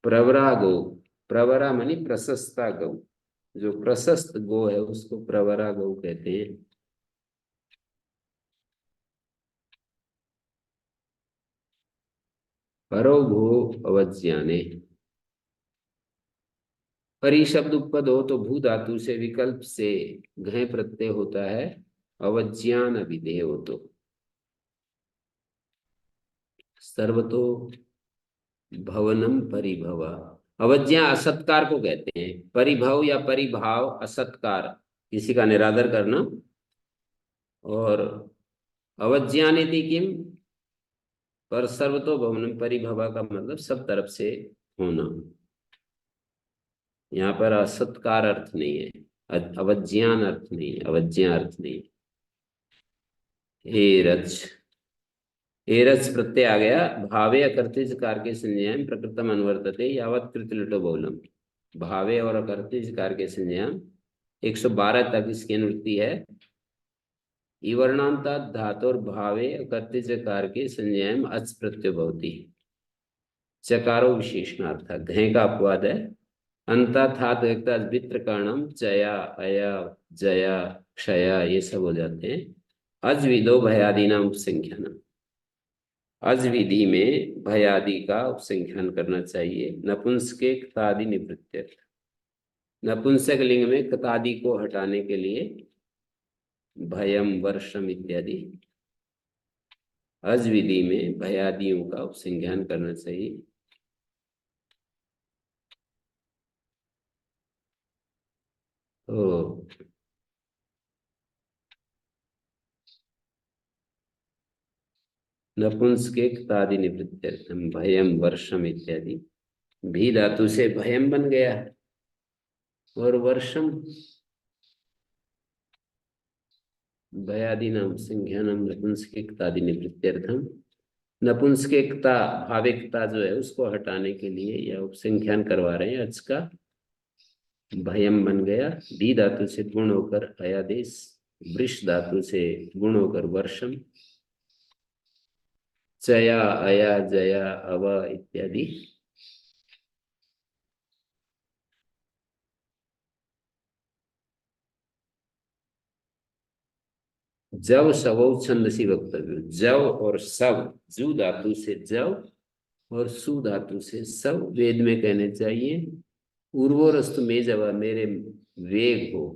प्रवरा गौ, प्रवरा मानी प्रशस्ता गौ, जो प्रशस्त गो है उसको प्रवरा गौ कहते हैं। परो भू अवज्ञाने, परी शब्द उपपद हो तो भू धातु से विकल्प से घय प्रत्यय होता है। अवज्ञान अभिधेय हो तो सर्वतो भवनम परिभव। अवज्ञा असत्कार को कहते हैं। परिभव या परिभाव असत्कार, किसी का निरादर करना। और अवज्ञानेति किम, पर सर्वतो भवनम परिभवा का मतलब सब तरफ से होना। यहाँ पर असत्कार अर्थ नहीं है, अवज्ञान अर्थ नहीं है, अवज्ञा अर्थ नहीं है। एरच, एरच प्रत्यय आ गया। भावे अकर्तृज कार के संज्ञान प्रकृतम अनुवर्तते यावत कृतलुटो बहुलम। भावे और अकर्तृज कार के संज्ञान 112 तक इसकी अनुवृत्ति है। इवर्णांता धातुर भावे अकर्तृज कार के संज्ञान अच प्रत्यय भवति। चकारो विशेषणार्थ, घय का अपवाद है। अंता था वित्र कर्णम चया अया जया क्षया ये सब हो जाते हैं। अज विदो भयादि नाम उपसंख्यान। अज विधि में भयादि का उपसंख्यान करना चाहिए। नपुंसके क्तादि निवृत्त्यर्थ। नपुंसक लिंग में क्तादि को हटाने के लिए भयम वर्षम इत्यादि। अज विधि में भयादियों का उपसंज्ञान करना चाहिए। तो नपुंसके क्तादि निवृत्त्यर्थम भयम वर्षम इत्यादि। भी धातु से भयम बन गया और वर्षम भयादि नाम संज्ञानम नपुंसकता निवृत्त्यर्थम। नपुंसकता भाविकता जो है उसको हटाने के लिए या उपसंख्यान करवा रहे हैं। अच का भयम बन गया। दी धातु से गुण होकर अयादेश। वृष धातु से गुण होकर वर्षम। चया अया जया अव इत्यादि। जव सवौ छंदसी वक्तव्य। जव और सव जू धातु से जव और सु धातु से सव वेद में कहने चाहिए। उर्वोरस्तु में जब मेरे वेग हो।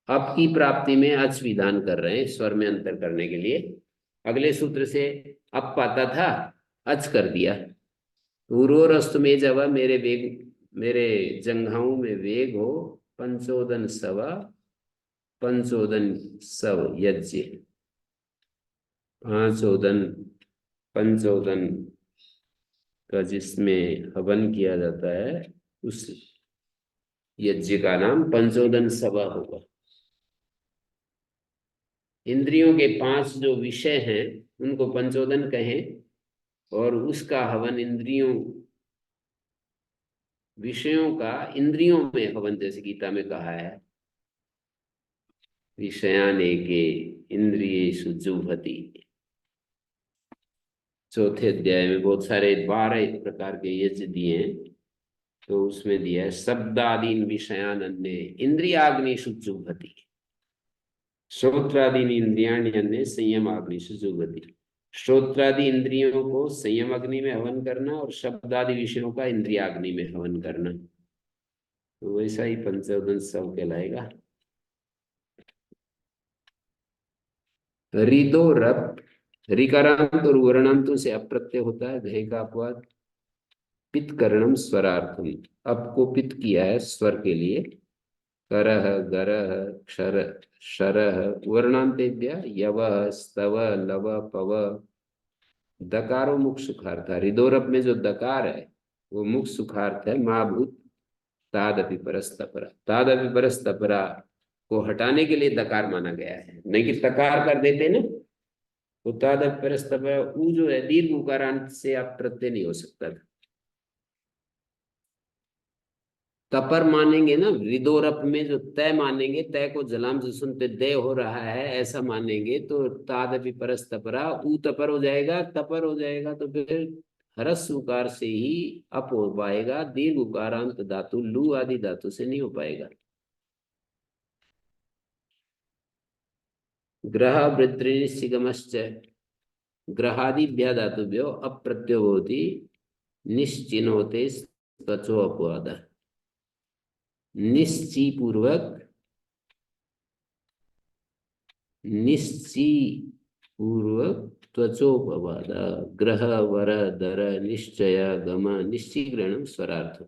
अप की प्राप्ति में अच विधान कर रहे हैं स्वर में अंतर करने के लिए। अगले सूत्र से अप पाता था अच कर दिया। उर्वोरस्तु में जब मेरे वेग मेरे जंघाओं में वेग हो। पंचोदन सवा पंचोदन सव यज्ञ। पांचोदन पंचोदन का जिसमें हवन किया जाता है उस यज्ञ का नाम पंचोदन सभा होगा। इंद्रियों के 5 जो विषय हैं उनको पंचोदन कहें और उसका हवन इंद्रियों विषयों का इंद्रियों में हवन जैसे गीता में कहा है। विषयानेके इंद्रियेषु जुह्वति। चौथे अध्याय में बहुत सारे 12 प्रकार के यज्ञ दिए हैं। तो उसमें दिया है शब्दादीन विषयान अन्य इंद्रियाग्निषु जुह्वति। श्रोत्रादीन इंद्रियाणि अन्य संयम अग्निषु जुह्वति। श्रोत्रादि इंद्रियों को संयम अग्नि में हवन करना और शब्दादि विषयों का इंद्रियाग्नि में हवन करना। तो वैसा ही पंचोदन सब कहलाएगा। रिदो रप रिकारांत और वर्णांतों से अप्रत्यय होता है। घय का अपवाद। पित करणम स्वरार्थम। अप को पित किया है स्वर के लिए। करह गरह क्षर शरह वर्णांतेभ्य यवः स्तव लव पव। दकारो मुख सुखार्थ। रिदोरप में जो दकार है वो मुख सुखार्थ है। महाभूत तादपि परस्तपरा। तादपि परस्तपरा को हटाने के लिए दकार माना गया है। नहीं कि तकार कर देते ना तो तादपि परस्तपरा ऊ जो है दीर्घ उकारांत से आप प्रत्यय नहीं हो सकता था। तपर मानेंगे ना। रिदोरप में जो तय मानेंगे तय को जलाम से सुनते दे हो रहा है ऐसा मानेंगे तो तादपि परस तपरा ऊ तपर हो जाएगा। तपर हो जाएगा तो फिर हरस उकार से ही अप हो पाएगा। दीर्घ उकारांत धातु लू आदि धातु से नहीं हो पाएगा। ग्रह वृत्रिनिश्चिगमश्च। ग्रहादिभ्य धातुभ्यो अप्रत्ययो भवति निश्चिनोते त्वचो अपवाद। निश्ची पूर्वक त्वचोपवाद। ग्रह वर दर निश्चय गम निश्चीकरण स्वरार्थ।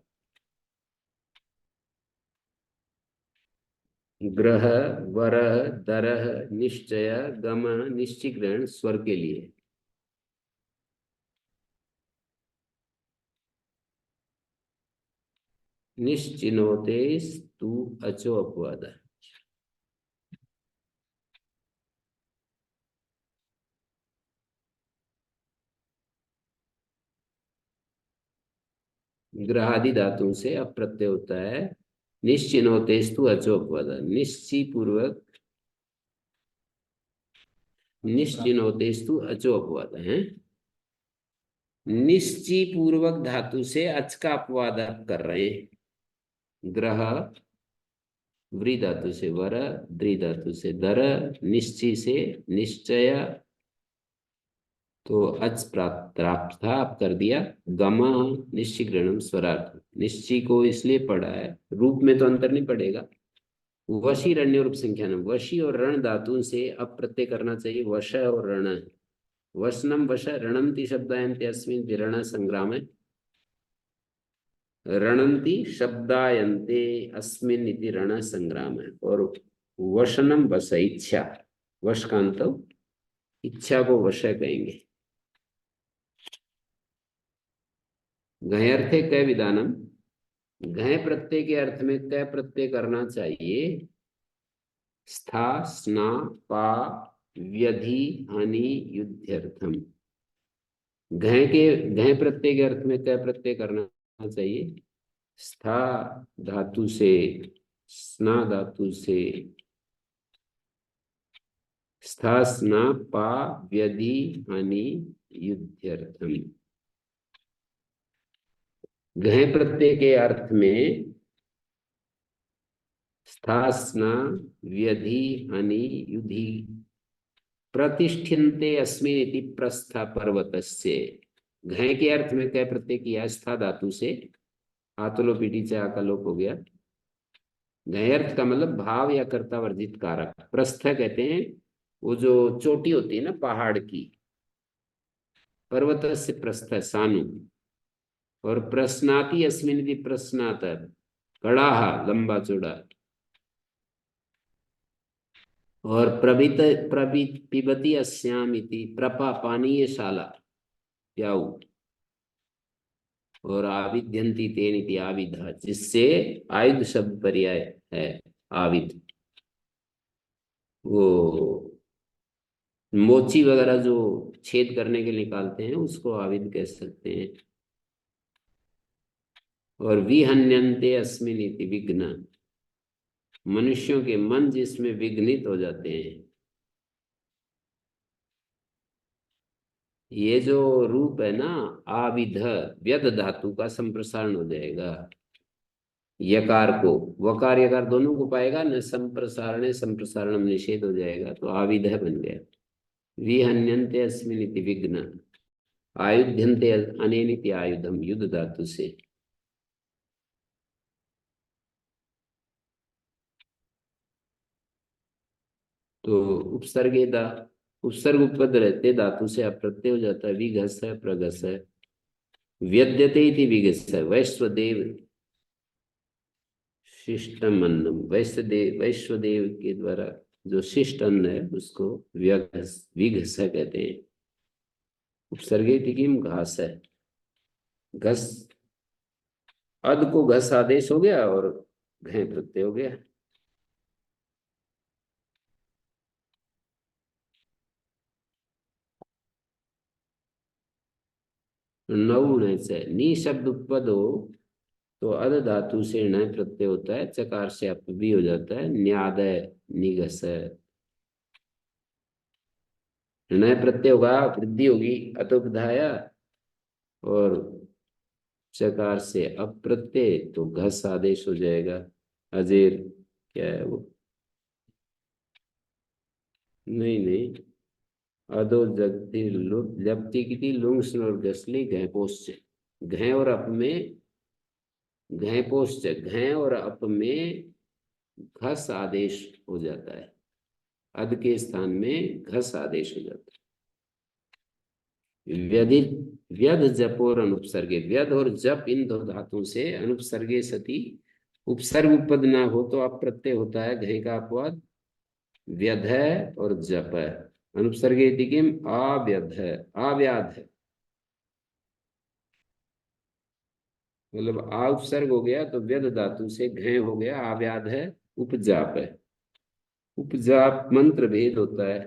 ग्रह वर दर निश्चय गम निश्चीकरण स्वर के लिए। निश्चिनोते तू अचो अपवाद। ग्रहादि धातुओं से अप्रत्यय होता है। निश्चिनोतेस्तु अचो अपवाद। निश्ची पूर्वक निश्चिनोतेस्तु अचो अपवाद है। निश्ची पूर्वक धातु से अच का अपवाद कर रहे हैं। ग्रह, व्री धातु से वर, द्रि धातु से दर, निश्चय से निश्चय, तो अच प्राप्त आप कर दिया। गम निश्चिग्रणम स्वरार्थ, निश्चय को इसलिए पढ़ा है, रूप में तो अंतर नहीं पड़ेगा। वशी रण्य रूप संख्या न, वशी और रण धातु से अब प्रत्यय करना चाहिए, वश और रण। वशनम वश रणंति शब्दायन्ते अस्मिन् विरण संग्राम, रणंति शब्दायन्ते अस्मिन् इति रण संग्राम। और वशनम वश इच्छा, वश कांत इच्छा को वश कहेंगे। घयर्थे क विधानम, घय प्रत्यय के अर्थ में क प्रत्यय करना चाहिए। स्था स्ना पा व्यधि हनि युद्धर्थम, घय प्रत्यय के अर्थ में क प्रत्यय करना चाहिए। स्था धातु से, स्ना धातु से, स्था स्ना पा व्यधि हनि युद्धर्थम। घय प्रत्यय के अर्थ में स्था स्ना व्यधि हनि युधि प्रतिष्ठिन्ते अस्मिन् इति प्रस्थ पर्वतस्य। घय के अर्थ में कै प्रत्यय किया, स्था धातु से, आतुलोपीठी से आकलोप हो गया। घय अर्थ का मतलब भाव या कर्ता वर्जित कारक। प्रस्थ कहते हैं वो जो चोटी होती है ना पहाड़ की, पर्वत से प्रस्थ सानु। और प्रश्नाति अस्मिन् इति प्रश्नात, कड़ाहा लंबा चौड़ा। और प्रबित प्रबित पिबती अस्याम इति प्रपा पानीय शाला, प्याऊ। और आविध्यंती तेन इति आविधा, जिससे आयुध शब्द पर्याय है आविध। वो मोची वगैरह जो छेद करने के लिए निकालते हैं उसको आविध कह सकते हैं। और विहन्यन्ते अस्मिन् इति विघ्न, मनुष्यों के मन जिसमें विघ्नित हो जाते हैं। ये जो रूप है ना आविध, व्यद धातु का संप्रसारण हो जाएगा। यकार को, वकार यकार दोनों को पाएगा न, संप्रसारणे संप्रसारणम निषेध हो जाएगा, तो आविध बन गया। विहन्यन्ते अस्मिन् इति विघ्न, आयुध्यन्ते अनेन इति आयुधम, युद्ध धातु से। तो उपसर्गेदा, उपसर्ग उपपद रहते धातु से अप्रत्यय हो जाता है। विघस है, प्रघस है। व्यद्यते इति विघस है। वैश्वदेव शिष्टम अन्नम, वैश्वदेव के द्वारा जो शिष्ट अन्न है उसको विघस कहते हैं। उपसर्गे किम घास है, घस, अद को घस आदेश हो गया और घय प्रत्यय हो गया। नौ से नी शब्द उपपद हो तो अद धातु से ण प्रत्यय होता है, चकार से अप भी हो जाता है। न्यादय निघस, ण प्रत्यय होगा, वृद्धि होगी अतुपधाया, और चकार से अप प्रत्यय तो घस आदेश हो जाएगा। अजेर क्या है वो, नहीं नहीं, अदो जगती जप्ती की थी लुंग और गसली घयपोष, घय और अप में, घयपोष घय और अप में घस आदेश हो जाता है। अद के स्थान में घस आदेश हो जाता है। व्यधित, व्यध जप और अनुपसर्गे, व्यध और जप इन दो धातुओं से अनुपसर्गे सती, उपसर्ग उपद ना हो तो अप्रत्यय होता है घय का अपवाद। व्यध है और जप है, अनुपसर्गे किम अव्यध है, अव्याध है, मतलब आ उपसर्ग हो गया तो व्यध धातु से घय हो गया, अव्याध है, उपजाप है। उपजाप मंत्र भेद होता है।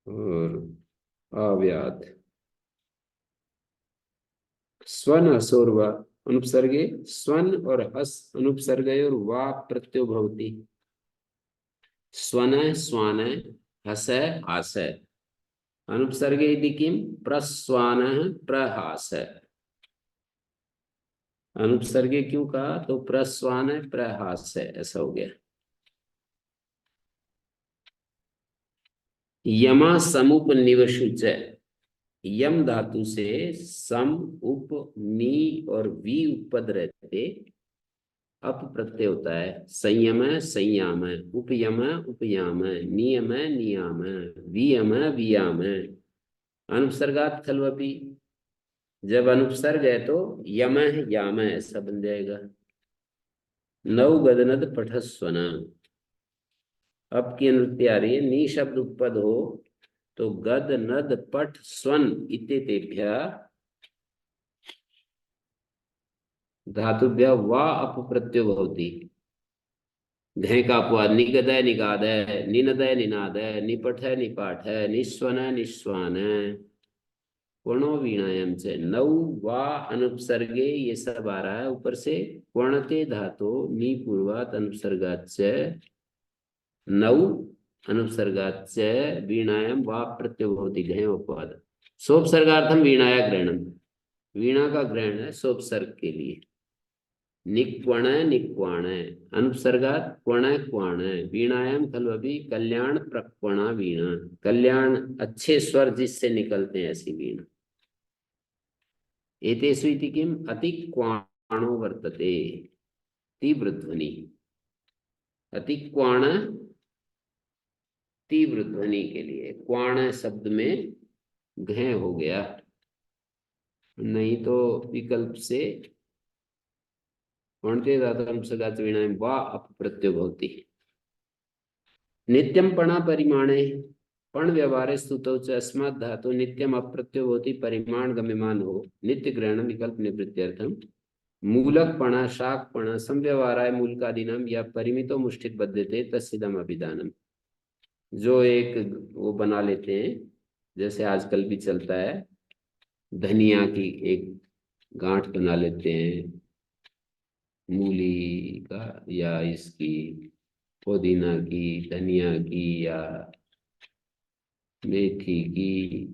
और अव्याध स्वन हसोर व अनुपसर्गे, स्वन और हस अनुपसर्ग और वा प्रत्यो भवति। स्वन स्वान हस हास, अनुपसर्गे किम प्रस्वान प्रहास। अनुपसर्गे क्यों कहा? तो प्रस्वान है, प्रहास है, ऐसा हो गया। यमा समुप निवशुच, यम धातु से सम उप नी और वी उपपद रहते अप प्रत्यय होता है। संयम संयाम, उपयम उपयाम, नियम नियाम, वियम वियाम। अनुपसर्गात खलवपि, जब अनुपसर्ग है तो यम याम ऐसा बन जाएगा। नौ गदनद पठस्वन, अब की अनुवृत्ति आ रही है। नी शब्द उपपद हो तो गद नद पठ स्वन इत्येतेभ्य धातुभ्य वा अपप्रत्ययो भवति। घै का अपवाद निगदय निगादय, निनदय निनादय, निपठ निपाठ, निस्वन निस्वान। वर्णो वीणायाम से नौ वा अनुपसर्गे ये सब आ रहा है ऊपर से। वर्णते धातो नी पूर्वात अनुपसर्गात से नौ अनुपसर्गात से वीणायाम वा प्रत्यय भवति घै अपवाद। सोपसर्गार्थम वीणाया ग्रहणम, वीणा का ग्रहण है सोपसर्ग के लिए। निक्वण निक्वाण, अनुपसर्गात क्वण क्वाण, वीणायाम खलु कल्याण प्रक्वणा वीणा, कल्याण अच्छे स्वर जिससे निकलते हैं ऐसी वीणा। एतेषु इति किम अतिक्वाणो वर्तते, तीव्र ध्वनि। अतिक्वाण तीव्र ध्वनि के लिए, क्वाण शब्द में घै हो गया, नहीं तो विकल्प से वणते धातुसर्गात् वीणायां वा अपप्रत्ययो भवति। नित्यम पणा परिमाणे, पण व्यवहारे स्तुतौ च अस्मात् धातु नित्यम अप्रत्ययो भवति परिमाण गम्यमान हो, नित्य ग्रहण विकल्प निवृत्त्यर्थम। मूलक पणा शाक पणा संव्यवहाराय मूलकादीनाम या परिमितो मुष्टित बध्यते तस्सिदम अभिधानम। जो एक वो बना लेते हैं, जैसे आजकल भी चलता है, धनिया की एक गांठ बना लेते हैं, मूली का या इसकी, पुदीना की, धनिया की या मेथी की,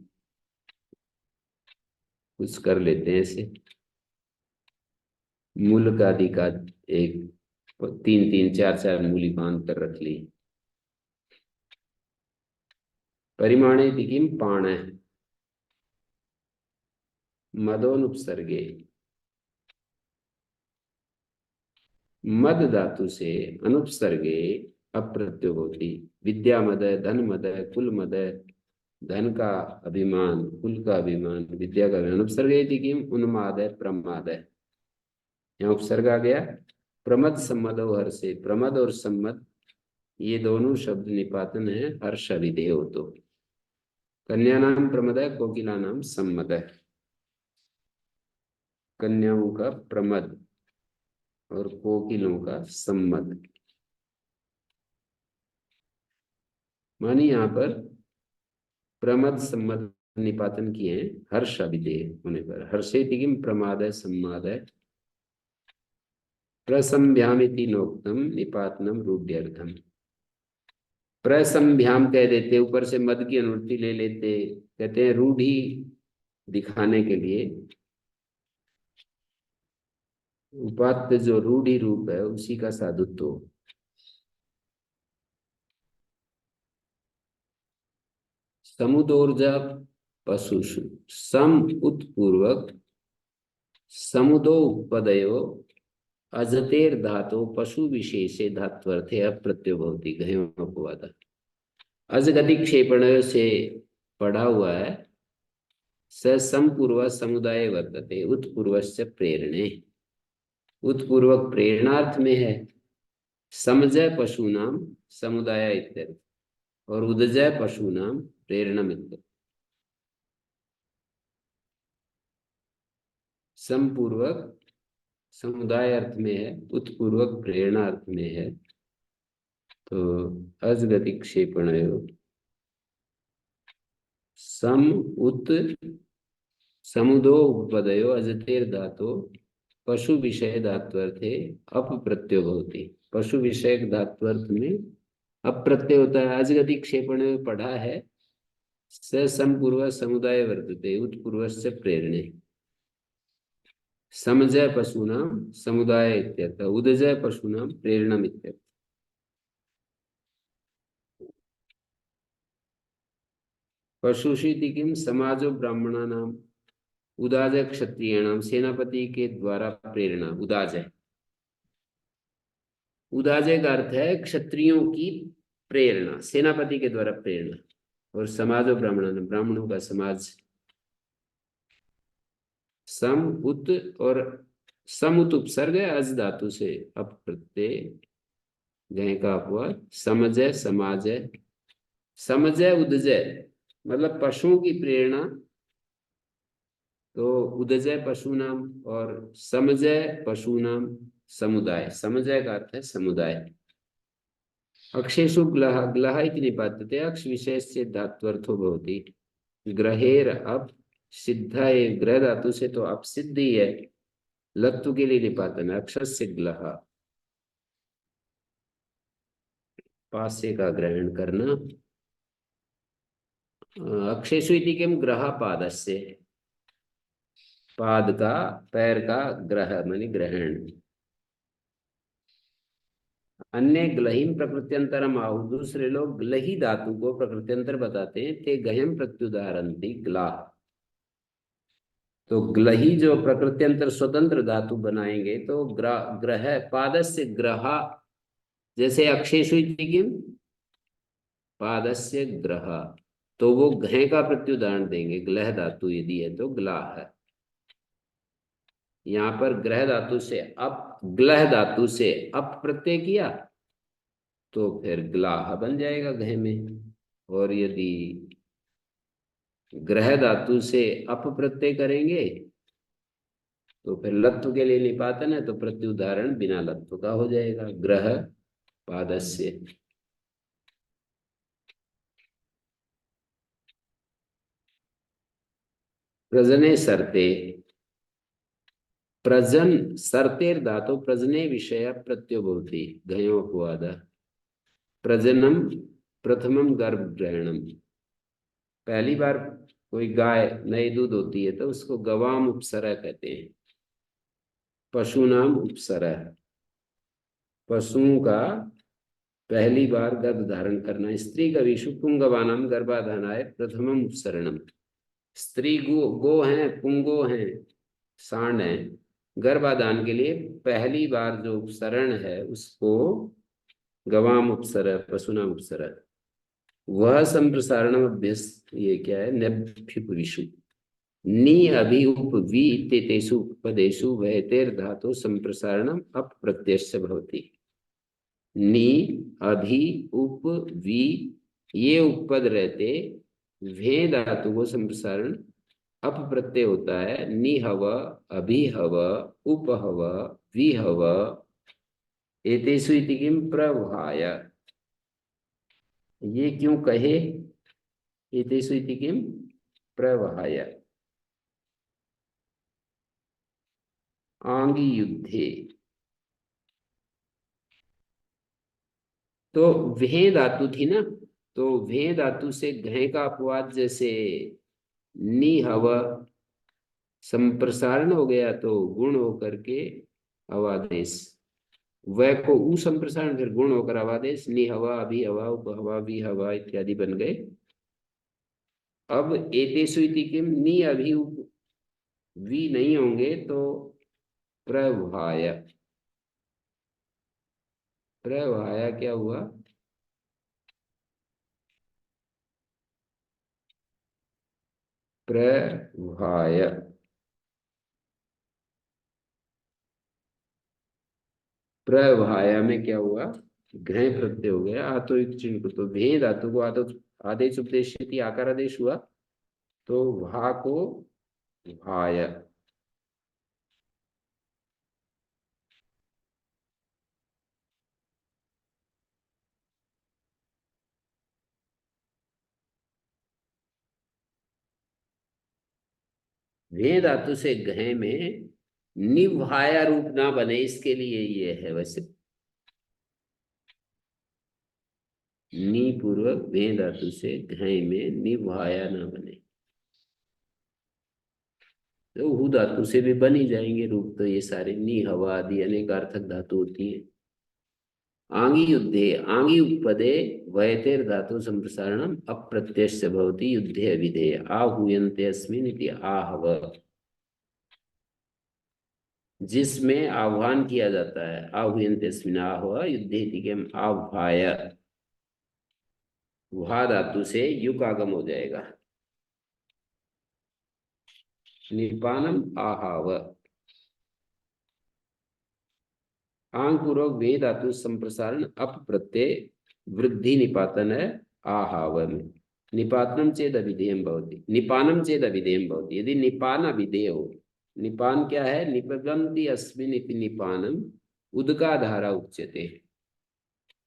कुछ कर लेते हैं ऐसे। मूल का आदि का एक तीन तीन चार चार मूली बांध कर रख ली। परिमाणे किम पाण, मदोनुपसर्गे, मद धातु से अनुपसर्गे अप्रत्यय होती। विद्या मद, धन मद, कुल मद, धन का अभिमान, कुल का अभिमान, विद्या का अभिमान। अनुपसर्गे किम उन्माद है, प्रमाद है, यहाँ उपसर्ग आ गया। प्रमद सम्मदो हर से, प्रमद और सम्मद ये दोनों शब्द निपातन है हर्ष विधेय हो तो। कन्या नाम प्रमद है, कोकिला नाम सम्मद है। कन्याओं का प्रमद और कोकिलों का सम्मद। मानी यहाँ पर प्रमद सम्मद निपातन किए हैं हर्ष विधेय होने पर। हर्षेति किम प्रमाद है, सम्माद है। प्रसंभ्यामिति नोक्तम निपातनम रूढ़्यर्थम। प्रसंभ्याम कह देते, ऊपर से मद की अनुवृत्ति ले लेते, कहते हैं रूढ़ी दिखाने के लिए। उपात्त जो रूढ़ी रूप है उसी का साधुत्व। समुदोर्जा पशुषु, सम उत्पूर्वक समुदो उपदयो अजतेर धातो पशु विशेषे धात्वर्थे अप्रत्यय भवति घयो अपवाद। अजगति क्षेपण से पढ़ा हुआ है। स समपूर्व समुदाय वर्तते उत्पूर्वस्य प्रेरणे, उत्पूर्वक प्रेरणार्थ में है। समजय पशु नाम समुदाय इत्यर्थ और उदजय पशु नाम प्रेरणा इत्यर्थ। समपूर्वक समुदाय अर्थ में है, उत्पूर्वक प्रेरणा अर्थ में है। तो अजगति क्षेपण सम उत समुदो उपपदयो अजतेर धातो पशु विषय धात्वर्थे अप प्रत्यय होती। पशु विषयक धात्वर्थ में अप्रत्यय होता है। अजगति क्षेपण में पढ़ा है स समपूर्व समुदाय वर्तते उत्पूर्वस्य प्रेरणे। समजय पशूनां समुदाय इत्यर्थः, उदजय पशूनां प्रेरणम इत्यर्थः। पशुषीति किम समाजो ब्राह्मणानां उदाजय क्षत्रियाणाम, सेनापति के द्वारा प्रेरणा। उदाजय, उदाजय का अर्थ है क्षत्रियों की प्रेरणा, सेनापति के द्वारा प्रेरणा। और समाजो ब्राह्मणानाम, ब्राह्मणों का समाज। सम उत और समुत उपसर्ग है अज धातु से अप प्रत्यय, गय का अपवाद। समझय समाजय, समझय उदजय मतलब पशुओं की प्रेरणा, तो उदजय पशुनाम, और समझय पशुनाम समुदाय। समझय का अर्थ है समुदाय। अक्षेषु ग्लह, ग्लह इति निपात्यते, अक्ष विशेष्य धात्वर्थो भवति। ग्रहेर अप सिद्ध है, ग्रह धातु से तो अप सिद्ध ही है, लत्तु के लिए निपातन है, अक्षर से ग्लह, पासे का ग्रहण करना। अक्षेषु इति किम ग्रह पादस्य, पाद का, पैर का ग्रह मानी ग्रहण। अन्य ग्लहीम प्रकृत्यंतरम आहु, दूसरे लोग ग्लही धातु को प्रकृत्यंतर बताते हैं, ते गहम प्रत्युदाहरन्ति ग्ला। तो ग्लही जो प्रकृत्यंतर स्वतंत्र धातु बनाएंगे तो ग्रह पादस्य ग्रह, जैसे अक्षेषु इति किम पादस्य ग्रह, तो वो घय का प्रत्युदाहरण देंगे, ग्लह धातु यदि है तो ग्ला है। यहाँ पर ग्रह धातु से अप, ग्लह धातु से अप प्रत्यय किया तो फिर ग्लाह बन जाएगा घय में। और यदि ग्रह धातु से अप प्रत्यय करेंगे तो फिर लत्व के लिए निपातन है, तो प्रत्युदाहरण बिना लत्व का हो जाएगा, ग्रह पादस्य। प्रजने सरते, प्रजन सर्तेर धातु प्रजने विषय प्रत्यय भवति, घयो अपवाद। प्रजनम प्रथमम गर्भ ग्रहणम, पहली बार कोई गाय नई दूध होती है तो उसको गवाम उपसरा कहते हैं। पशु नाम उपसरा, पशुओं का पहली बार गर्भ धारण करना। स्त्री का विषु पुंगवानाम गर्भाधानाय प्रथमम उपसरणम, स्त्री गो हैं, पुंगो हैं, सांड है, गर्भाधान के लिए पहली बार जो उपसरण है उसको गवाम उपसर, पशुनाम उपसर। वह संप्रसारण अभ्यस्त, ये क्या है, नभ्युपविषु नी अभि उप वी इत्येतेषु उपपदेषु वहतेर धातु संप्रसारणम अप प्रत्ययस्य भवति। नी अभि उप वी, ये उपपद रहते वे धातु को संप्रसारण अप प्रत्यय होता है। निहव, अभिहव, उपहव, विहव, एतेषु इति किम प्रवहाय, ये क्यों कहे, एतेषु इति किम प्रवहाय। आंगी युद्धे, तो वे धातु थी ना, तो वे धातु से घय का अपवाद, जैसे निहव संप्रसारण हो गया तो गुण होकर के अवादेश, वह को उ संप्रसारण फिर गुण होकर अवादेश, निहवा, अभी हवा, उपहवा, भी हवा इत्यादि बन गए। अब एतेषु इति किम नी अभी उप वी नहीं होंगे तो प्रवाय, प्रवाया क्या हुआ, प्रवाय, प्रवाया में क्या हुआ, घृ प्रत्यय हो गया। आतो एक चिन्ह को, तो भे धातु को आदेश उपदेश आकार आदेश हुआ तो भा को भाय। भे धातु से घय में निभाया रूप ना बने, इसके लिए ये है। वैसे नी पूर्वक भे धातु से घय में निभाया ना बने। तो ऊ धातु से भी बन ही जाएंगे रूप, तो ये सारे नी हवा आदि अनेकार्थक धातु होती है। आंगी युद्धे आंगी उपपदे वयतेर धातु संप्रसारणम अप्रत्ययस्य भवति युद्धे अविधेय आहूयन्ते अस्मिन् इति आहव, जिसमें आह्वान किया जाता है। आहूयन्ते अस्मिन् आहव युद्धे इति किम आह्वाय, वहा धातु से युक आगम हो जाएगा। निपानम आहाव, आंग पूर्वक वे धातु संप्रसारण अप प्रत्यय वृद्धि निपातन है आहाव में। निपातनम चेद अभिधेयम भवति, निपानम चेद अभिधेयम भवति, यदि निपान अभिधेय हो। निपान क्या है? निपगंति अस्मिन् इति निपानम उदकाधारा उच्यते,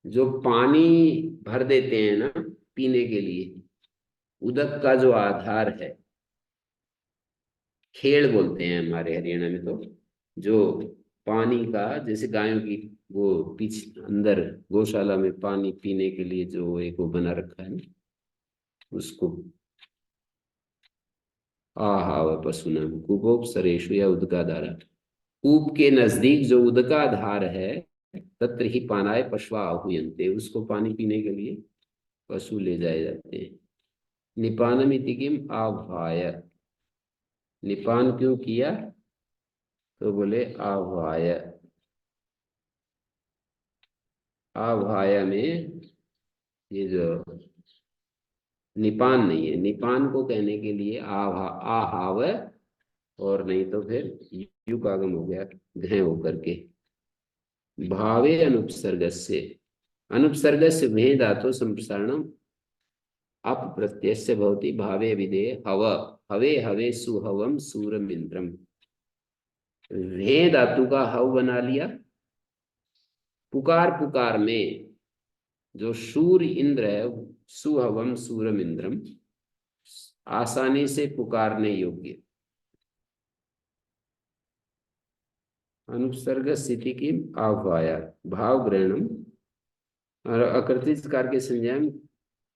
जो पानी भर देते हैं ना पीने के लिए, उदक का जो आधार है, खेड़ बोलते हैं हमारे हरियाणा में, तो जो पानी का, जैसे गायों की वो पीछे अंदर गौशाला में पानी पीने के लिए जो एक वो बना रखा है ना, उसको आहाव पशु नाम कूपोपसरेषु या उदकाधारा, कूप के नजदीक जो उदकाधार है, तत्र ही पानाय पशवा आहूयन्ते, उसको पानी पीने के लिए पशु ले जाए जाते हैं। निपानम इति किम आह्वाय, निपान क्यों किया? तो बोले आह्वाय, आह्वाय में ये जो निपान नहीं है, निपान को कहने के लिए आहाव, और नहीं तो फिर युग आगम हो गया घय होकर के। भावे अनुपसर्गस्य, अनुपसर्गस्य वे धातु संप्रसारणम अप प्रत्ययस्य भवति भावे विधेय हव, हवे हवे सुहवम सूरम इंद्रम, वे धातु का हव बना लिया। पुकार पुकार में जो सूर्य इंद्र है, सुहवम सूरम इंद्रम, आसानी से पुकारने योग्य। अनुपसर्ग स्थिति की आह्वाया भाव ग्रहणम, और अकृतित कार के संज्ञा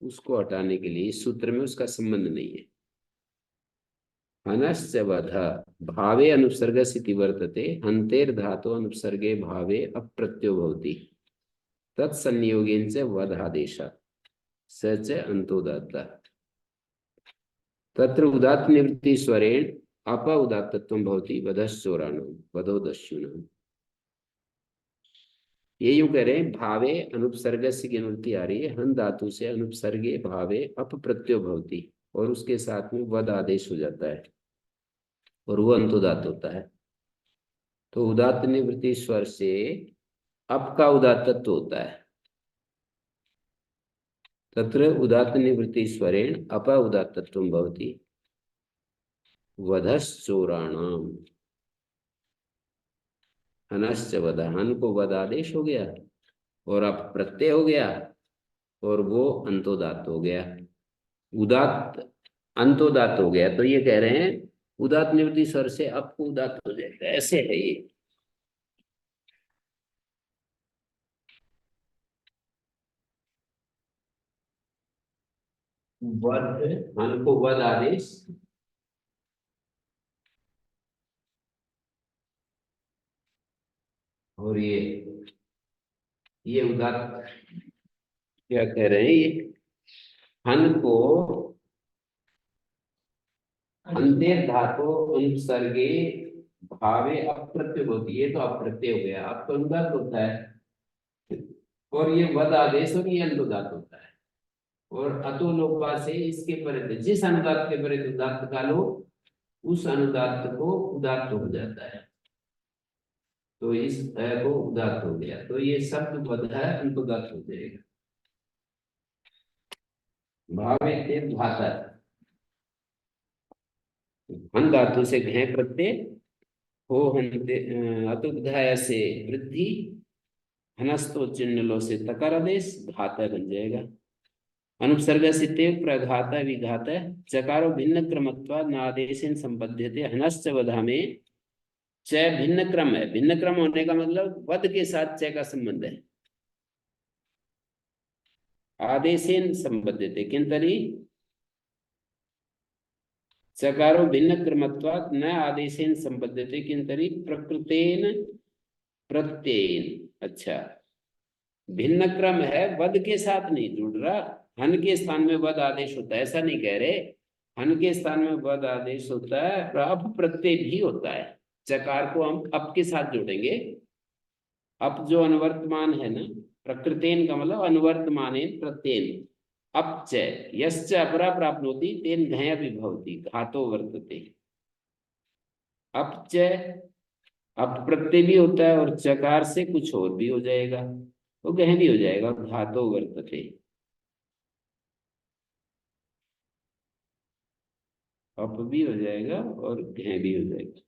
उसको हटाने के लिए इस सूत्र में उसका संबंध नहीं है। हनश्च वध भावे अनुपसर्ग स्थिति वर्तते, हंतेर धातु अनुपसर्गे भावे अप्रत्यो भवति, तत्संयोगेन च वध आदेशा स च अंतोदात्त, तत्र उदात्त निवृत्ति स्वरेण अप उदात्तत्वं भवति वधश्चोराणाम वधोदस्युनाम। ये यूं कह रहे हैं, भावे अनुपसर्ग से की अनुवृत्ति आ रही है, हन धातु से अनुपसर्गे भावे अप प्रत्यो भवति, और उसके साथ में वध आदेश हो जाता है और वो अंतोदात्त होता है। तो उदात्त निवृत्ति स्वर से अप का उदात्तत्व होता है, तत्र उदात्त निवृत्ति स्वरेण अप उदात्तत्वं भवति वधश्चोराणाम। हनश्च वध, हन को वध आदेश हो गया और अब प्रत्यय हो गया, और वो अंतोदात्त हो गया, उदात्त अंतोदात्त हो गया। तो ये कह रहे हैं उदात्त निवृत्ति स्वर से अब को उदात्त हो जाएगा, ऐसे है ये। वध, हन को वध आदेश, और ये उदात्त क्या कह रहे हैं, ये हन को अंतेर धातु अनुसर्गे भावे अप्रत्यय होती है, तो अप्रत्यय हो गया, अब तो अनुदात होता है, और ये वध आदेश और ये अनुदात होता है। और अतो लोपा से इसके परित, जिस अनुदात के परित उदात्त का लोप, उस अनुदात को उदात्त हो जाता है, तो इस को उदात्त हो गया, तो ये शब्द वध है, अनुदात हो जाएगा। भावे ते भातर, हन धातु से घय प्रत्यय हो, हनते अतुग्धाय से वृद्धि, हनस्तो चिन्हलो से तकार आदेश, घाता बन जाएगा। अनुपसर्ग से ते प्रघात विघात चकारो भिन्न क्रमत्वा नादेशेन संबध्यते, हनश्च वधा में च भिन्न क्रम है, भिन्न क्रम होने का मतलब वध के साथ च का संबंध है। आदेशेन संबध्यते किंतरी चकारो भिन्न क्रमत्वात् न आदेशेन संबद्धते किंतरी प्रकृतेन प्रत्ययेन। अच्छा, भिन्न क्रम है, वद के साथ नहीं जुड़ रहा। हन के स्थान में वद आदेश होता है ऐसा नहीं कह रहे, हन के स्थान में वद आदेश होता है और अप प्रत्यय भी होता है। चकार को हम अप के साथ जोड़ेंगे। अप जो अनुवर्तमान है ना, प्रकृतेन का मतलब अनुवर्तमानेन प्रत्ययेन। अपच यश्च अपरा प्राप्नोति तेन घय विभवति घातो वर्तते। अपच अप प्रत्यय भी होता है और चकार से कुछ और भी हो जाएगा, तो गह भी हो जाएगा, घातो वर्तते। अप भी हो जाएगा और घ भी हो जाएगा।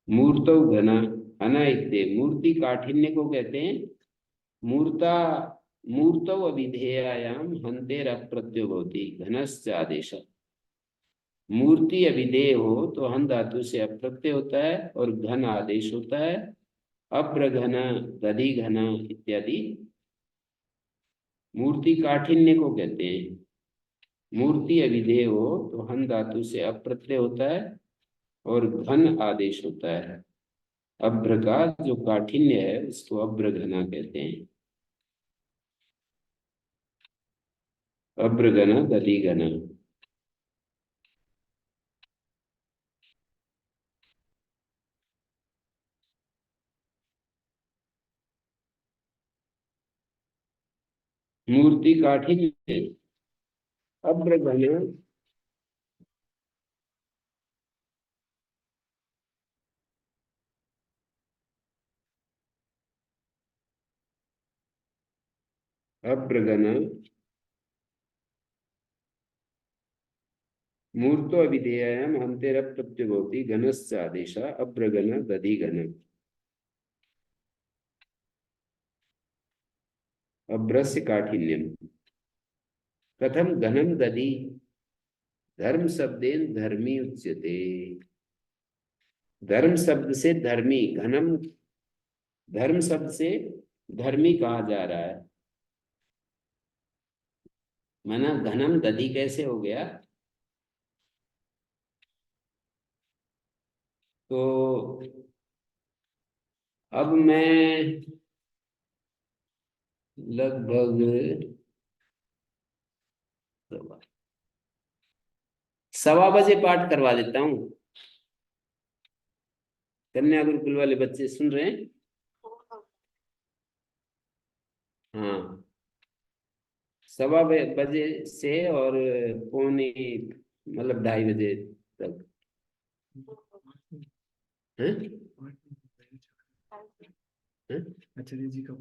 मूर्तो घना अनायत्य, मूर्ति काठिन्य को कहते हैं। मूर्ता मूर्तौ अभिधेयायाम हन्तेर अप्रत्ययो भवति घनश्च आदेश। मूर्ति अभिधेय हो तो हन धातु से अप्रत्यय होता है और घन आदेश होता है। अभ्र घन, दधि घन इत्यादि मूर्ति काठिन्य को कहते हैं। मूर्ति अभिधेय हो तो हन धातु से अप्रत्यय होता है और घन आदेश होता है। अभ्र का जो काठिन्य है उसको अभ्र घना कहते हैं। अभ्र घना, दधि घना। मूर्ति काठिन्य, अभ्र घना, अभ्र घना, मूर्तो अभिधेयायाम हन्तेर प्रत्ययो भवति घनश्च आदेश अभ्र घन, दधि घन। अभ्रस्य काठिन्यम। कथम घनम दधि, धर्म शब्देन धर्मी उच्यते। धर्म शब्द से धर्मी, घनम धर्म शब्द से धर्मी कहा जा रहा है। माना घनम दधि कैसे हो गया, तो अब मैं लगभग 1:15 पाठ करवा देता हूँ। कन्या गुरुकुल वाले बच्चे सुन रहे हैं? हाँ, 1:15 से और पौने मतलब 2:30 तक है? आचार्य जी का